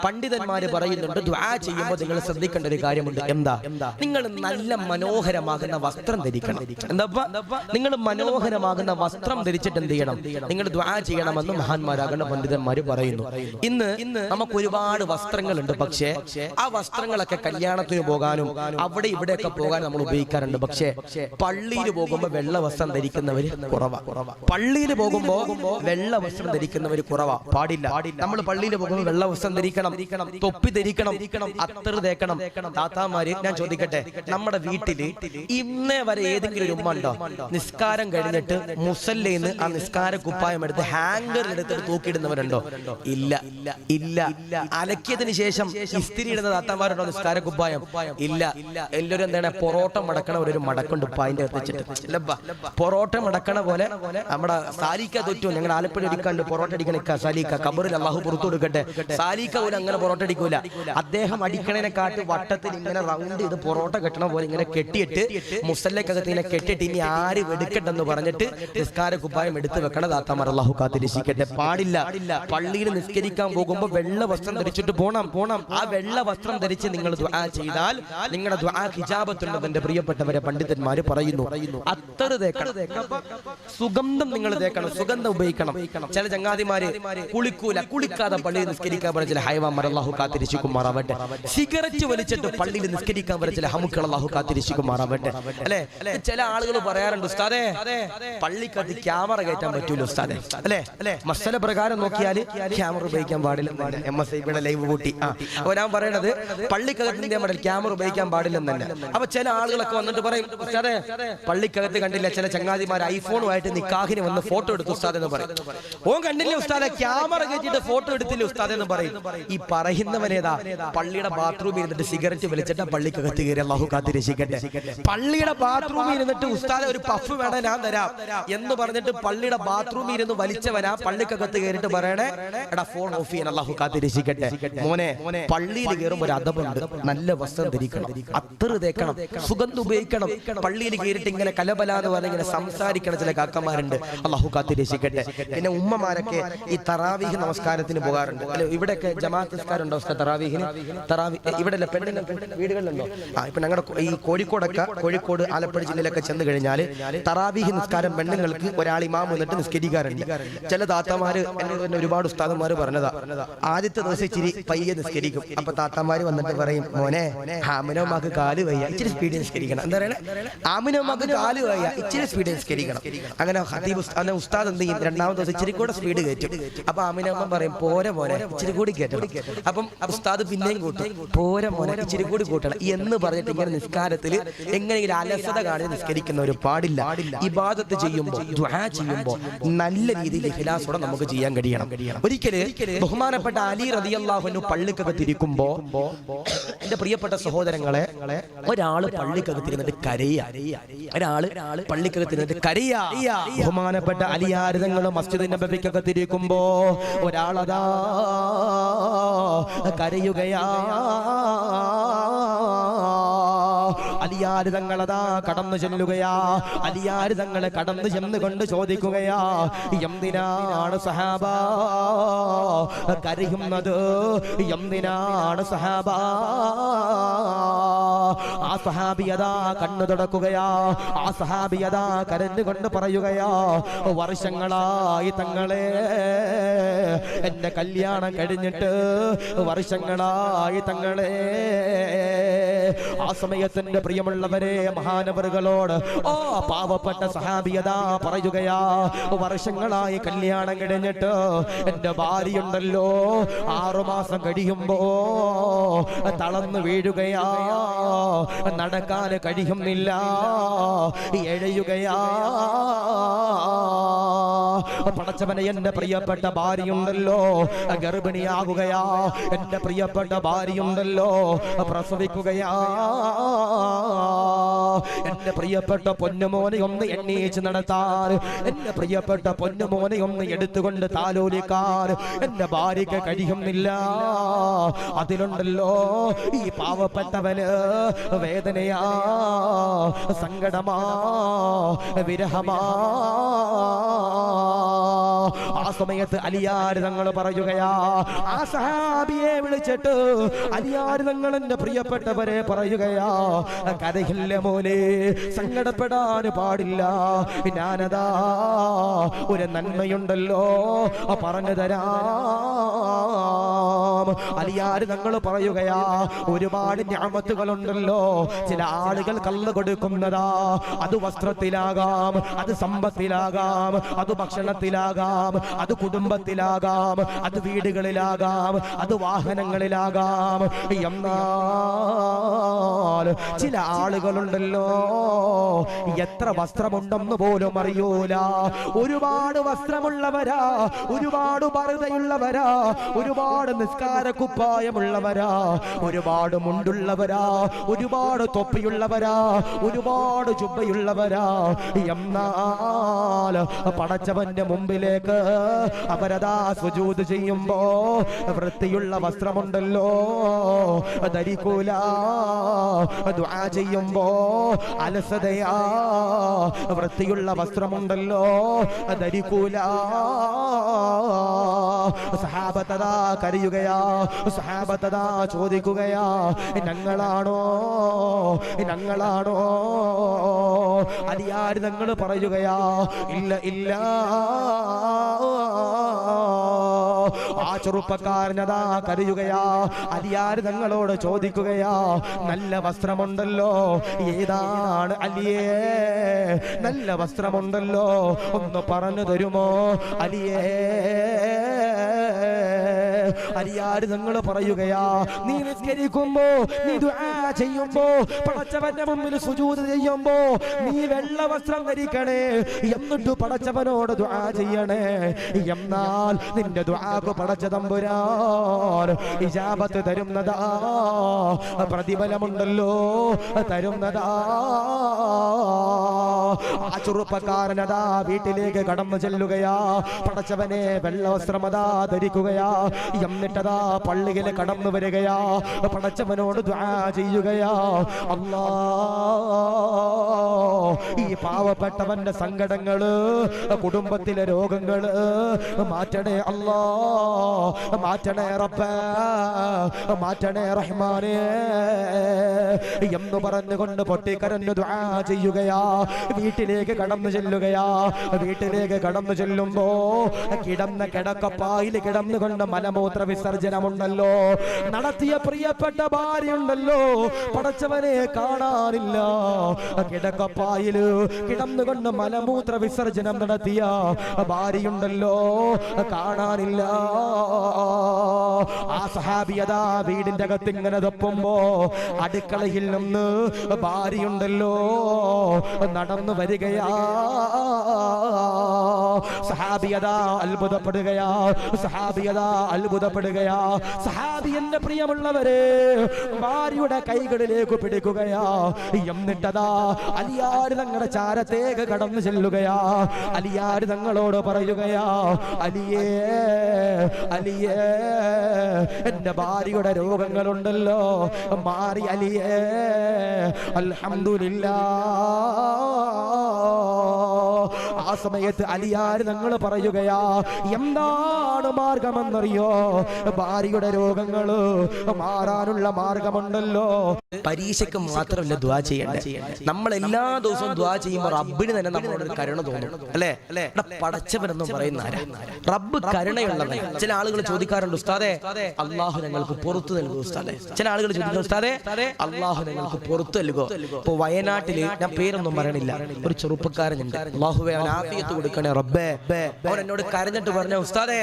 പണ്ഡിതന്മാര് പറയുന്നുണ്ട്, ദുആ ചെയ്യുമ്പോൾ നിങ്ങൾ ശ്രദ്ധിക്കേണ്ട ഒരു കാര്യമുണ്ട്. എന്താ? നിങ്ങൾ നല്ല മനോഹരമാകുന്ന വസ്ത്രം ധരിക്കണം. എന്താ? നിങ്ങൾ മനോഹരമാകുന്ന വസ്ത്രം ധരിച്ചിട്ട് എന്ത് ചെയ്യണം? നിങ്ങൾ ദുആ ചെയ്യണമെന്ന് മഹാന്മാരാകുന്ന പണ്ഡിതന്മാര് പറയുന്നു. ഇന്ന് നമുക്ക് ഒരുപാട് വസ്ത്രങ്ങളുണ്ട്. പക്ഷേ ആ വസ്ത്രങ്ങളൊക്കെ കല്യാണത്തിന് പോകാനും അവിടെ ഇവിടെയൊക്കെ പോകാൻ നമ്മൾ ഉപയോഗിക്കാറുണ്ട്. പക്ഷേ പള്ളിയിൽ പോകുമ്പോൾ വെള്ള വസ്ത്രം ധരിക്കുന്നവർ കുറവാ. പള്ളിയിൽ പോകുമ്പോൾ വെള്ള വസ്ത്രം ധരിക്കുന്നവർ കുറവാ. പാടില്ല. നമ്മൾ പള്ളിയിൽ പോകുമ്പോൾ വെള്ള വസ്ത്രം ധരിക്കണം, തൊപ്പി ധരിക്കണം, അത്തർ തേക്കണം. താത്താമാര്, ഞാൻ ചോദിക്കട്ടെ, നമ്മുടെ വീട്ടില് ഇന്നേ വരെ ഏതെങ്കിലും ഒരു ഉമ്മ ഉണ്ടോ നിസ്കാരം കഴിഞ്ഞിട്ട് മുസല്ലേന്ന് ആ നിസ്കാര കുപ്പായം എടുത്ത് ഹാങ്കറിലെടുത്ത് തൂക്കിയിടുന്നവരുണ്ടോ? ഇല്ല. അലക്കിയതിന് ശേഷം ഇസ്തിരി ഇടുന്ന താത്താമാരുണ്ടോ നിസ്കാര കുപ്പായം? ഇല്ല. എല്ലാവരും എന്താണ്, പൊറോട്ട മടക്കണ ഒരു മടക്കുണ്ട് ഉപ്പായിന്റെ വെച്ചിട്ട്. പൊറോട്ട മടക്കണ പോലെ നമ്മുടെ സാലിക്ക തൊറ്റു. ഞങ്ങൾ ആലപ്പുഴ അടിക്കാണ്ട് പൊറോട്ട അടിക്കണ സാലിക്ക, കബറിൽ അള്ളാഹു പുറത്തു കൊടുക്കട്ടെ. സാലിക്ക പോലും അങ്ങനെ പൊറോട്ട അടിക്കൂല. അദ്ദേഹം അടിക്കണേനെ കാട്ടി വട്ടത്തിൽ ഇങ്ങനെ റൗണ്ട് ചെയ്ത് പൊറോട്ട കെട്ടണ പോലെ ഇങ്ങനെ കെട്ടിയിട്ട് മുസല്ലക്കകത്ത് ഇങ്ങനെ കെട്ടിട്ട് ഇനി ആര് വെടുക്കട്ടെന്ന് പറഞ്ഞിട്ട് നിസ്കാര കുപ്പായം എടുത്തു വെക്കണ താത്താമാർ അള്ളാഹു കാത്തിരക്ഷിക്കട്ടെ. പാടില്ല. പള്ളിയിൽ നിസ്കരിക്കാൻ പോകുമ്പോൾ വെള്ള വസ്ത്രം ധരിച്ചിട്ട് പോണം. ആ വെള്ള വസ്ത്രം ധരിച്ച് നിങ്ങൾ ദുആ ചെയ്താൽ നിങ്ങളുടെ ദുആ ഇജാബത്തുണ്ടെന്ന് എന്റെ പ്രിയപ്പെട്ടവരെ പണ്ഡിതന്മാര് പറയുന്നു. അത്തർ തേക്കണം, സുഗന്ധം നിങ്ങൾ തേക്കണം, സുഗന്ധം ഉപയോഗിക്കണം. ചില ചങ്ങാതിമാര് കുളിക്കാതെ പള്ളിയിൽ നിസ്കരിക്കാൻ പറഞ്ഞ ചില ഹൈവാന്മാർ അള്ളാഹു കാത്തിരക്ഷിക്കുമാറാവട്ടെ. സിഗരറ്റ് വലിച്ചിട്ട് പള്ളിയിൽ നിസ്കരിക്കാൻ പറഞ്ഞ ചില ഹമുക്കൾ അള്ളാഹു കാത്തിരക്ഷിക്കുമാറാവട്ടെ. അല്ലെ, ചില ആളുകൾ പറയാറുണ്ട്, ഉസ്താദേ പള്ളിക്കകത്ത് ക്യാമറ കയറ്റാൻ പറ്റൂല ഉസ്താദേ. അല്ലെ, മസല പ്രകാരം നോക്കിയാൽ ക്യാമറ ഉപയോഗിക്കാൻ പാടില്ല. MSIBയുടെ ലൈവ് കൂട്ടി. അപ്പൊ ഞാൻ പറയണത് പള്ളിക്കകത്തിന്റെ ക്യാമറ ഉപയോഗിക്കാൻ പാടില്ലെന്നല്ല. അപ്പൊ ചില ആളുകളൊക്കെ വന്നിട്ട് പറയും, ഉസ്താദേ പള്ളിക്കകത്ത് കണ്ടില്ല ചില ചങ്ങാതിമാർ ഐഫോണുമായിട്ട് നിക്കാഹിന് വന്ന് ഫോട്ടോ എടുത്തു ഉസ്താദ് എന്ന് പറയും. ഓൻ കണ്ടില്ല ഉസ്താദെ, ക്യാമറ കയറ്റിട്ട് ഫോട്ടോ എടുത്തില്ല ഉസ്താദ് എന്ന് പറയും. ഈ പറയുന്നവനേതാ? പള്ളിയുടെ ബാത്റൂമിൽ ഇരുന്നിട്ട് സിഗരറ്റ് വലിച്ചിട്ട് പള്ളിക്കകത്ത് കയറി അല്ലാഹു കാത്തിരക്ഷിക്കട്ടെ. പള്ളിയുടെ ബാത്റൂമിൽ ഇരുന്നിട്ട് ഉസ്താദെ ഒരു പഫ് വേണം ഞാൻ തരാം എന്ന് പറഞ്ഞിട്ട് പള്ളിയുടെ ബാത്റൂമിൽ ഇരുന്ന് വലിച്ചവനാ പള്ളിക്കകത്ത് കയറിയിട്ട് പറയണേ എടാ ഫോൺ ഓഫ് ചെയ്യാൻ അല്ലാഹു കാത്തിരക്ഷിക്കട്ടെ. മോനെ, പള്ളിയിൽ കയറുമ്പോൾ ഒരു അദബുണ്ട്. നല്ല വസ്ത്രം ധരിക്കണം, അത്തർ തേക്കണം, സുഗന്ധം ഉപയോഗിക്കണം. പള്ളിയിൽ കയറിയിട്ട് ഇങ്ങനെ കലബല എന്ന് പറഞ്ഞ ഇങ്ങനെ സംസാരിക്കണ ചില കാക്കന്മാരുണ്ട്. അല്ലാഹു കാത്തിരക്ഷിക്കട്ടെ. പിന്നെ ഉമ്മമാരൊക്കെ ഈ തറാവീഹ് നമസ്കാരത്തിന് പോകാറുണ്ട്. അല്ലെ, ഇവിടെയൊക്കെ ജമാഅത്ത് നിസ്കാരം ഉണ്ടോ തറാവീഹിന്? ഇവിടെ പെണ്ണിന് വീടുകളിലുണ്ടോ? ഇപ്പൊ ഞങ്ങളുടെ ഈ കോഴിക്കോട് ആലപ്പുഴ ജില്ലയിലൊക്കെ ചെന്ന് കഴിഞ്ഞാൽ തറാവീഹ് നിസ്കാരം പെണ്ണുങ്ങൾക്ക് ഒരാൾ ഇമാം വന്നിട്ട് നിസ്കരിക്കാറുണ്ട്. ചില താത്തമാര് എന്നെ ഒരുപാട് ഉസ്താദന്മാര് പറഞ്ഞതാ, ആദ്യത്തെ ദിവസം ഇച്ചിരി പയ്യെ നിസ്കരിക്കും. അപ്പൊ താത്തമാര് വന്നിട്ട് പറയും, മോനെ ആമിനോമാക്ക് കാല് വയ്യ, ഇച്ചിരി സ്പീഡിൽ നിസ്കരിക്കണം. എന്താ പറയണേ? ആമിനോമാക്ക് കാല് വയ്യ, ഇച്ചിരി സ്പീഡിൽ നിസ്കരിക്കണം. അങ്ങനെ ഹദീബ് ഉസ്താദ് എന്ത് ചെയ്യും? രണ്ടാമത്തെ ദിവസം ഇച്ചിരി കൂടെ സ്പീഡ് കയറ്റും. അപ്പൊ ആമിനോമ്മ പറയും, പോരെ മോനെ ഇച്ചിരി കൂടി കയറ്റണം. അപ്പം ഉസ്താദ് പിന്നെയും കൂട്ടും, പോരെ മോനെ ഇച്ചിരി കൂടി കൂട്ടണം എന്ന് പറഞ്ഞിട്ട് ഇങ്ങനെ നിസ്കാരത്തിൽ എങ്ങനെയെങ്കിലും അലസത കാണി നിസ്കരിക്കുന്ന ഒരു പാടില്ല. ഇബാദത്ത് ചെയ്യുമ്പോൾ ദുആ ചെയ്യുമ്പോൾ നല്ല രീതിയിൽ ഇഖ്ലാസോടെ നമുക്ക് ചെയ്യാൻ കഴിയണം. ഒരിക്കല് ബഹുമാനപ്പെട്ട അലി റളിയല്ലാഹു അൻഹു പള്ളിക്കകത്തിരിക്കുമ്പോ, എന്റെ പ്രിയപ്പെട്ട സഹോദരങ്ങളെ, ഒരാള് പള്ളിക്കകത്തിരുന്നിട്ട് കരയാ. ബഹുമാനപ്പെട്ട അലിയാർ തങ്ങൾ മസ്ജിദ് നബവിക്കകത്തിരിക്കുമ്പോ ഒരാളതാ കരയുകയാ. അലിയാർ തങ്ങളതാ കടന്നു ചെല്ലുകയാ. അലിയാർ തങ്ങളെ കടന്നു ചെന്നുകൊണ്ട് ചോദിക്കുകയാ, എന്തിനാണ് സഹാബ കരയുന്നത്? എന്തിനാണ് സഹാബ? ആ സഹാബിയതാ കണ്ണു തുടക്കുകയാ. ആ സഹാബിയതാ കരഞ്ഞുകൊണ്ട് പറയുകയാ, വർഷങ്ങളായി തങ്ങളെ, എന്റെ കല്യാണം കഴിഞ്ഞിട്ട് വർഷങ്ങളായി തങ്ങളെ. ആ സമയത്തിന്റെ പ്രിയമുള്ളവരെ, മഹാനവറുകളോട് പാവപ്പെട്ട സഹാബിയതാ പറയുകയാ, വർഷങ്ങളായി കല്യാണം കഴിഞ്ഞിട്ട് എന്റെ ഭാര്യയുണ്ടല്ലോ 6 മാസം കഴിയുമ്പോ തളർന്നു വീഴുകയാ, നടക്കാൻ കഴിയുന്നില്ല, എഴയുകയാ. പടച്ചവനെ, എന്റെ പ്രിയപ്പെട്ട ഭാര്യയുണ്ടല്ലോ ഗർഭിണിയാകുകയാ, എന്റെ പ്രിയപ്പെട്ട ഭാര്യയുണ്ടല്ലോ പ്രസവിക്കുകയാ. എന്റെ പ്രിയപ്പെട്ട പൊന്നുമോനെ ഒന്ന് എണ്ണീച്ച് നടത്താൻ, എന്റെ പ്രിയപ്പെട്ട പൊന്നുമോനെ ഒന്ന് എടുത്തുകൊണ്ട് താലോലിക്കാൻ എന്റെ ഭാര്യക്ക് കഴിയുന്നില്ല. അതിലുണ്ടല്ലോ ഈ പാവപ്പെട്ടവന് വേദനയാ, സങ്കടമാ, വിരഹമാ. ആ ആ സമയത്ത് അലിയാർ തങ്ങൾ പറയുകയാ, ആ സഹാബിയെ വിളിച്ചിട്ട് അലിയാർ തങ്ങൾ എന്റെ പ്രിയപ്പെട്ടവരെ പറയുകയാ, കരയില്ല മോനെ, സങ്കടപ്പെടാൻ പാടില്ല, ഞാനതാ ഒരു നന്മയുണ്ടല്ലോ പറഞ്ഞു തരാം. അലിയാർ തങ്ങൾ പറയുകയാ, ഒരുപാട് നിഅമത്തുകളുണ്ടല്ലോ, ചില ആളുകൾ കള്ള് കൊടുക്കുന്നതാ, അത് വസ്ത്രത്തിലാകാം, അത് സമ്പത്തിലാകാം, അത് ഭക്ഷണത്തിലാകാം, അത് കുടുംബത്തിലാകാം, അത് വീടുകളിലാകാം, അത് വാഹനങ്ങളിലാകാം. എന്നാൽ ചില ആളുകളുണ്ടല്ലോ, എത്ര വസ്ത്രമുണ്ടെന്ന് പോലും അറിയൂല. ഒരുപാട് വസ്ത്രമുള്ളവരാ, ഒരുപാട് പർദ്ദയുള്ളവരാ, ഒരുപാട് നിസ്കാര കുപ്പായമുള്ളവരാ, ഒരുപാട് മുണ്ടുള്ളവരാ, ഒരുപാട് തൊപ്പിയുള്ളവരാ, ഒരുപാട് ജുബ്ബയുള്ളവരാ. എന്നാൽ പടച്ചവന്റെ മുമ്പിലേക്ക് അവരതാ സുജൂദ് ചെയ്യുമ്പോ വൃത്തിയുള്ള വസ്ത്രമുണ്ടല്ലോ ധരിക്കൂല, ദുആ ചെയ്യുമ്പോ അലസതയാ, വൃത്തിയുള്ള വസ്ത്രമുണ്ടല്ലോ ധരിക്കൂല. സഹാബത്തതാ കരയുകയാ, സഹാബത്തതാ ചോദിക്കുകയാ, ഞങ്ങളാണോ, ഞങ്ങളാണോ? അലിയാർ തങ്ങൾ പറയുകയാ, ഇല്ല ഇല്ല. ആ ചെറുപ്പക്കാരനതാ കരയുകയാ, അലിയാർ തങ്ങളോട് ചോദിക്കുകയാ, നല്ല വസ്ത്രമുണ്ടല്ലോ, ഏതാണ് അലിയേ, നല്ല വസ്ത്രമുണ്ടല്ലോ, ഒന്ന് പറഞ്ഞു തരുമോ അലിയേ? അലിയാർ തങ്ങൾ പറയുകയാ, നീ നിസ്കരിക്കുമ്പോ, നീ ദുആ ചെയ്യുമ്പോ, പടച്ചവന്റെ മുമ്പിൽ സുജൂദ് ചെയ്യുമ്പോ നീ വെള്ള വസ്ത്രം ധരിക്കണേ, എന്നിട്ട് പടച്ചവനോട് ദുആ ചെയ്യണേ. എന്നാൽ നിന്റെ ദുആക്ക് പടച്ച തമ്പുരാൻ ഇജാബത്ത് തരുന്നതാ, പ്രതിഫലമുണ്ടല്ലോ തരുന്നതാ. ആ ചെറുപ്പക്കാരനതാ വീട്ടിലേക്ക് കടന്നു ചെല്ലുകയാ, പടച്ചവനെ വെള്ള വസ്ത്രമതാ ധരിക്കുകയാ, എന്നിട്ടതാ പള്ളിയിൽ കടന്നു വരികയാ, പടച്ചവനോട് ദുആ ചെയ്യുകയാ, അല്ലാ ഈ പാവപ്പെട്ടവന്റെ സങ്കടങ്ങള്, കുടുംബത്തിലെ രോഗങ്ങള് മാറ്റണേ അല്ലാ, മാറ്റണേ റബ്ബേ, മാറ്റണേ റഹ്മാനേ എന്ന് പറഞ്ഞുകൊണ്ട് പൊട്ടിക്കരഞ്ഞു ദുആ ചെയ്യുകയാ. വീട്ടിലേക്ക് കടന്നു ചെല്ലുകയാ, വീട്ടിലേക്ക് കടന്നു ചെല്ലുമ്പോ കിടന്ന കിടക്കപ്പായിൽ കിടന്നുകൊണ്ട് മലമൂത്ര വിസർജനമുണ്ടല്ലോ നടത്തിയ പ്രിയപ്പെട്ട ഭാര്യയുണ്ടല്ലോ, പടച്ചവനെ കാണാനില്ല. കിടക്കപ്പായില് കിടന്നുകൊണ്ട് മലമൂത്ര വിസർജനം നടത്തിയ ഭാര്യയുണ്ടല്ലോ, കാണാനില്ല. ആ സഹാബിയതാ വീടിന്റെ അകത്ത് ഇങ്ങനെ തപ്പുമ്പോ അടുക്കളയിൽ നിന്ന് ഭാര്യയുണ്ടല്ലോ നടന്നു വരികയാ. സഹാബിയതാ അത്ഭുതപ്പെടുകയാ, സഹാബിയതാ അത്ഭുതപ്പെടുകയാ. സഹാബി എന്റെ പ്രിയമുള്ളവരെ ഭാര്യയുടെ കൈകളിലേക്ക് പിടിക്കുകയാ, എന്നിട്ടതാ അലിയാർ തങ്ങളുടെ ചാരത്തേക്ക് കടന്നു ചെല്ലുകയാ. അലിയാർ തങ്ങളോട് പറയുകയാ, അലിയേ, അലിയേ, എന്റെ ഭാര്യയുടെ രോഗങ്ങളുണ്ടല്ലോ മാറി അലിയേ, അൽഹംദുലില്ലാഹ്. ആ സമയത്ത് അലിയാർ തങ്ങൾ പറയുകയാ, എന്താണ് മാർഗമെന്നറിയോ? ഭാര്യയുടെ രോഗങ്ങള് മാറാനുള്ള മാർഗമുണ്ടല്ലോ. പരീക്ഷയ്ക്ക് മാത്രമല്ല ദുആ ചെയ്യേണ്ടത്, നമ്മൾ എല്ലാ ദിവസവും ദുആ ചെയ്യുമ്പോൾ റബ്ബിന് തന്നെ നമ്മളോട് കരുണ തോന്നും, അല്ലേ? പടച്ചവനെന്നും പറയുന്ന റബ്ബ് കരുണയുള്ളവൻ. ചില ആളുകൾ ചോദിക്കാറുണ്ട്, ഉസ്താദേ അള്ളാഹു ഞങ്ങൾക്ക് പുറത്തു നൽകും ഉസ്താദേ. ചില ആളുകൾ ചോദിക്കുന്നു, ഉസ്താദേ അള്ളാഹു ഞങ്ങൾക്ക് പുറത്തു നൽകുമോ? ഇപ്പൊ വയനാട്ടില്, ഞാൻ പേരൊന്നും പറയണില്ല, ഒരു ചെറുപ്പക്കാരനുണ്ട്, അള്ളാഹുവേ അവൻ ആഫിയത്ത് കൊടുക്കണേ റബ്ബേ. അവൻ എന്നോട് കരഞ്ഞിട്ട് പറഞ്ഞ, ഉസ്താദേ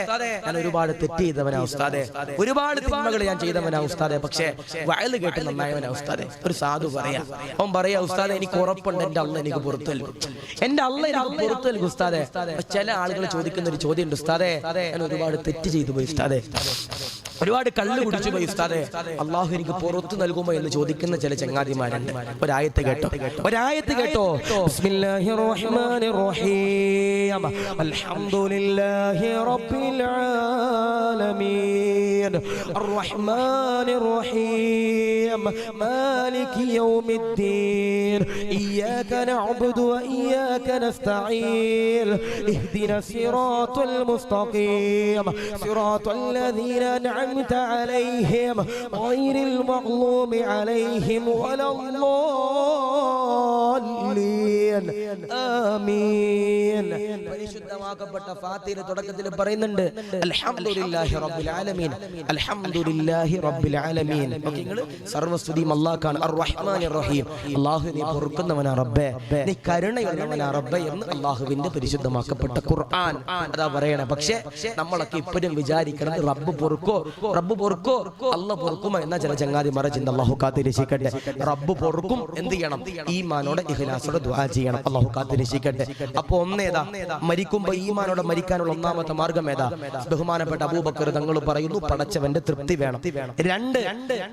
ഞാൻ ഒരുപാട് തെറ്റ് ചെയ്തവനാ ഉസ്താദേ, ഒരുപാട് തിന്മകൾ ഞാൻ ചെയ്തവനാ ഉസ്താദേ, പക്ഷേ വയല് കേട്ട് നന്നായവനാ ഉസ്താദേ. ഒരു സാധു പറയാ, അവൻ പറയാ, ഉസ്താദേ എനിക്ക് ഉറപ്പുണ്ട് എന്റെ അള്ളാഹ് എനിക്ക് പുറത്തു നൽകും, എന്റെ അള്ളാഹ് എനിക്ക് പുറത്തു നൽകും ഉസ്താദേ. ചില ആളുകൾ ചോദിക്കുന്ന ഒരു ചോദ്യം ഉണ്ട്, ഉസ്താദേ ഞാൻ ഒരുപാട് തെറ്റ് ചെയ്തു പോയി ഉസ്താദേ, ഒരുപാട് കള്ള് കുടിച്ചു പോയി ഉസ്താദേ, അള്ളാഹു എനിക്ക് പുറത്തു നൽകുമോ എന്ന് ചോദിക്കുന്ന ചില ചങ്ങാതിമാരുണ്ട്. ഒരായത്ത് കേട്ടോ, ഒരായത്ത് കേട്ടോ. ബിസ്മില്ലാഹിർ റഹ്മാനിർ റഹീം, അൽഹംദുലില്ലാഹി റബ്ബിൽ ആലമീൻ, അർറഹ്മാനിർ റഹീം, മാലികി യൗമിദ്ദീൻ, ഇയ്യാക نعبد وإياك نستعين اهدنا الصراط المستقيم صراط الذين أنعمت عليهم غير المغضوب عليهم ولا الضالين آمين. പരിശുദ്ധമാക്കപ്പെട്ട ഫാത്തിഹ തുടക്കത്തിൽ പറയുന്നുണ്ട് അൽഹംദുലില്ലാഹി റബ്ബിൽ ആലമീൻ അൽഹംദുലില്ലാഹി റബ്ബിൽ ആലമീൻ. നിങ്ങൾ സർവസ്തുതിയും അല്ലാഹുവാണ് അർ റഹ്മാനിർ റഹീം. അല്ലാഹു നീ പൊറുക്കുന്നവനാ റബ്ബേ, നീ കരുണയുള്ളവനാ റബ്ബേ എന്ന് അല്ലാഹുവിന്റെ പരിശുദ്ധമാക്കപ്പെട്ട ഖുർആൻ അതാ പറയണേ. പക്ഷേ നമ്മളൊക്കെ ഇപ്പോഴും വിചാരിക്കുന്നത് റബ്ബ് പൊറുക്കോ അല്ലാഹു പൊറുക്കുമോ എന്ന ചില ചങ്ങാതിമാരെ ചിന്ത. അല്ലാഹു കാത്തിരക്ഷിക്കട്ടെ. റബ്ബ് പൊറുക്കും. എന്ത് ചെയ്യണം? ഈമാനോടെ ഇഖ്ലാസോടെ ദുആ ചെയ്യണം. അല്ലാഹു കാത്തിരക്ഷിക്കട്ടെ. അപ്പൊ ഒന്നേതാ? മരിക്കുമ്പോ ഈമാനോടെ മരിക്കാനുള്ള ഒന്നാമത്തെ മാർഗം ഏതാ? ബഹുമാനപ്പെട്ട അബൂബക്കർ തങ്ങൾ പറയുന്നു പടച്ചവന്റെ തൃപ്തി വേണം. രണ്ട്,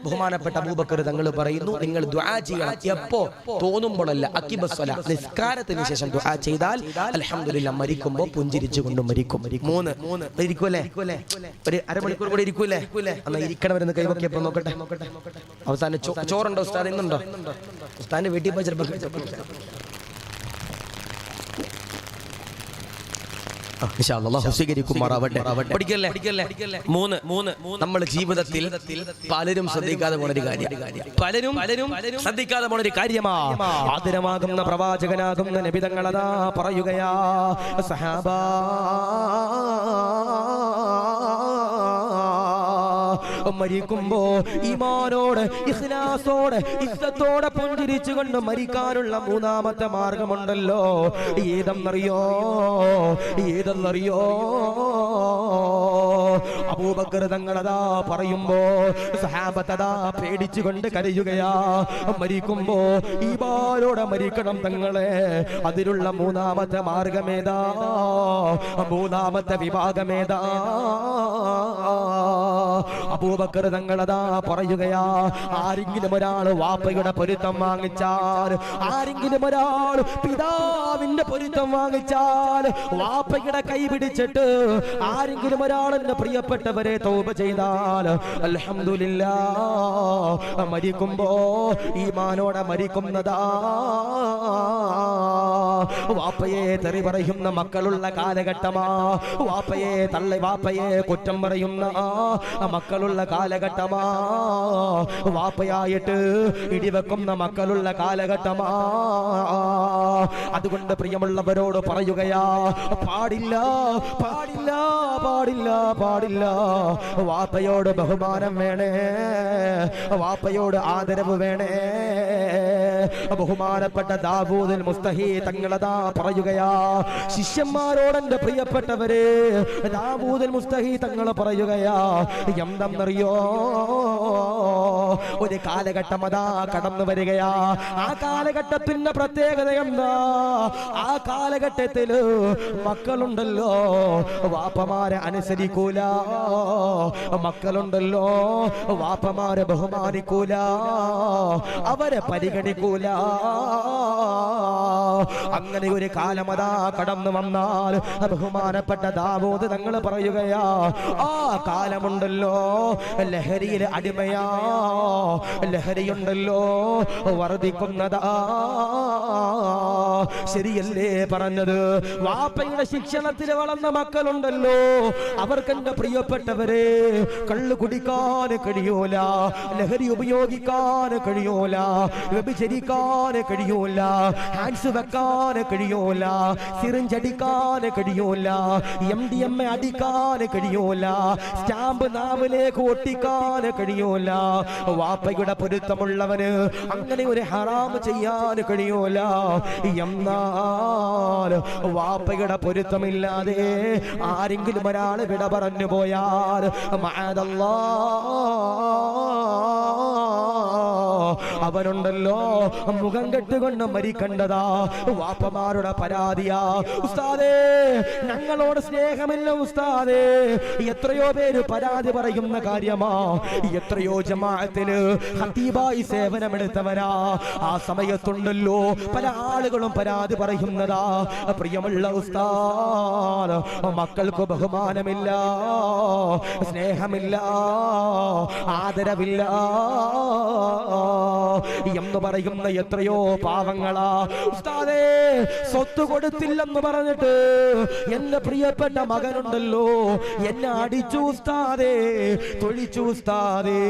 ബഹുമാനപ്പെട്ട അബൂബക്കർ തങ്ങൾ പറയുന്നു നിങ്ങൾ ദുആ ചെയ്യണം. എപ്പോ? തോന്നുമ്പോഴല്ല, അക്കിബസ്വല, നിസ്കാരത്തിന് ശേഷം ദുആ ചെയ്താൽ അൽഹംദുലില്ലാഹ് മരിക്കുമ്പോ പുഞ്ചിരിച്ചുകൊണ്ട് മരിക്കും. മൂന്ന് ഇരിക്കൂലേ? ഒരു അരമണിക്കൂർ കൂടി ഇരിക്കൂലേ? എന്നാ ഇരിക്കണവരെന്ന് കൈവക്കിയപ്പോ നോക്കട്ടെ. അവസാനം ചോറുണ്ടോ ഉസ്താദ്? ഇന്നുണ്ടോ? ഉസ്താദിന്റെ വീട്ടിൽ പോയി ചിലപ്പോൾ നമ്മൾ ജീവിതത്തിൽ പലരും ശ്രദ്ധിക്കാതെ പോണൊരു കാര്യമാ ആദരമാകുന്ന പ്രവാചകനാകുന്ന നബി തങ്ങളതാ പറയുകയാ സഹാബാ മരിക്കുമ്പോ ഈമാനോടെ ഇഖ്ലാസോടെ ഇസ്സത്തോടെ പുഞ്ചിരിച്ചുകൊണ്ട് മരിക്കാനുള്ള മൂന്നാമത്തെ മാർഗമുണ്ടല്ലോ. ഏതെന്നറിയോ? അബൂബക്കർ തങ്ങളതാ പറയുമ്പോ സഹാബത്തതാ പേടിച്ചുകൊണ്ട് കരയുകയാ. മരിക്കുമ്പോ ഈമാനോടെ മരിക്കണം തങ്ങളെ. അതിലുള്ള മൂന്നാമത്തെ മാർഗമേതാ? മൂന്നാമത്തെ വിഭാഗമേതാ? അബൂബക്കർ തങ്ങളതാ പറയുകയാ ആരെങ്കിലും ഒരാൾ വാപ്പയുടെ പൊരുത്തം വാങ്ങിച്ചാൽ, ആരെങ്കിലും ഒരാൾ പിതാവിന്റെ പൊരുത്തം വാങ്ങിച്ചാൽ, വാപ്പയുടെ കൈ പിടിച്ചിട്ട് ആരെങ്കിലും ഒരാൾ എന്റെ പ്രിയപ്പെട്ടവരെ തൗബ ചെയ്താൽ അൽഹംദുലില്ലാഹ് മരിക്കുമ്പോ ഈമാനോടെ മരിക്കുന്നതാ. വാപ്പയെ തെറി പറയുന്ന മക്കളുള്ള കാലഘട്ടമാ. വാപ്പയെ കുറ്റം പറയുന്ന മക്കളുള്ള കാലഘട്ടമാ. വാപ്പയായിട്ട് ഇടിവെക്കുന്ന മക്കളുള്ള കാലഘട്ടമാ. അതുകൊണ്ട് പ്രിയമുള്ളവരോട് പറയുകയാ പാടില്ല പാടില്ല പാടില്ല പാടില്ല. വാപ്പയോട് ബഹുമാനം വേണേ, വാപ്പയോട് ആദരവ് വേണേ. ബഹുമാനപ്പെട്ട ദാവൂദുൽ മുസ്തഹി തങ്ങളതാ പറയുകയാ ശിഷ്യന്മാരോട് എന്റെ പ്രിയപ്പെട്ടവരെ ദാവൂദുൽ മുസ്തഹി തങ്ങൾ പറയുകയാ എന്തെന്നറിയോ? ഒരു കാലഘട്ടം അതാ കടന്നു വരികയാ. ആ കാലഘട്ടത്തിന്റെ പ്രത്യേകത എന്താ? ആ കാലഘട്ടത്തില് മക്കളുണ്ടല്ലോ വാപ്പമാരെ അനുസരിക്കൂല, മക്കളുണ്ടല്ലോ വാപ്പമാരെ ബഹുമാനിക്കൂല, അവരെ പരിഗണിക്കൂല. അങ്ങനെ ഒരു കാലമതാ കടന്നു വന്നാൽ ബഹുമാനപ്പെട്ട ദാവൂദ് തങ്ങൾ പറയുകയാ ആ കാലമുണ്ടല്ലോ ലഹരിയിൽ അടിമയാ, ലഹരിയുണ്ടല്ലോ വർദ്ധിക്കുന്നതാ. ശരിയല്ലേ പറഞ്ഞത്? വാപ്പയുടെ ശിക്ഷണത്തിൽ വളർന്ന മക്കളുണ്ടല്ലോ അവർക്ക് എന്റെ പ്രിയപ്പെട്ടവരെ കള്ളു കുടിക്കാൻ കഴിയൂല, ലഹരി ഉപയോഗിക്കാൻ കഴിയൂല, വ്യഭിചരിക്കാൻ കഴിയൂല, ഹാൻഡ്സ് വെക്കാൻ കഴിയൂല, സിറിഞ്ചടിക്കാൻ കഴിയൂല, MDMA അടിക്കാൻ കഴിയൂല, സ്റ്റാമ്പ് നാവിലേക്ക് ഒട്ടിക്കാൻ കഴിയൂല. വാപ്പയുടെ പൊരുത്തമുള്ളവന് അങ്ങനെ ഒരു ഹറാം ചെയ്യാൻ കഴിയൂല. എന്നാൽ വാപ്പയുടെ പൊരുത്തമില്ലാതെ ആരെങ്കിലും ഒരാൾ വിട പറഞ്ഞു പോയാൽ അവനുണ്ടല്ലോ മുഖം കെട്ടുകൊണ്ട് മരിക്കണ്ടതാ. വാപ്പമാരുടെ പരാതിയാ ഉസ്താദേ ഞങ്ങളോട് സ്നേഹമില്ല ഉസ്താദേ. എത്രയോ പേര് പരാതി പറയുന്ന കാര്യമാ. എത്രയോ ജമാഅത്തിന് ഖതീബായി സേവനമെടുത്തവരാ. ആ സമയത്തുണ്ടല്ലോ പല ആളുകളും പരാതി പറയുന്നതാ. പ്രിയമുള്ള ഉസ്താദ് മക്കൾക്ക് ബഹുമാനമില്ല, സ്നേഹമില്ല, ആദരവില്ല. എന്ന് പറയുന്ന എത്രയോ പാവങ്ങളാ ഉസ്താദേ സ്വത്ത് കൊടുത്തില്ലെന്ന് പറഞ്ഞിട്ട് എന്റെ പ്രിയപ്പെട്ട മകനുണ്ടല്ലോ എന്നെ അടിച്ചു ഉസ്താദേ, തൊഴിച്ചു ഉസ്താദേ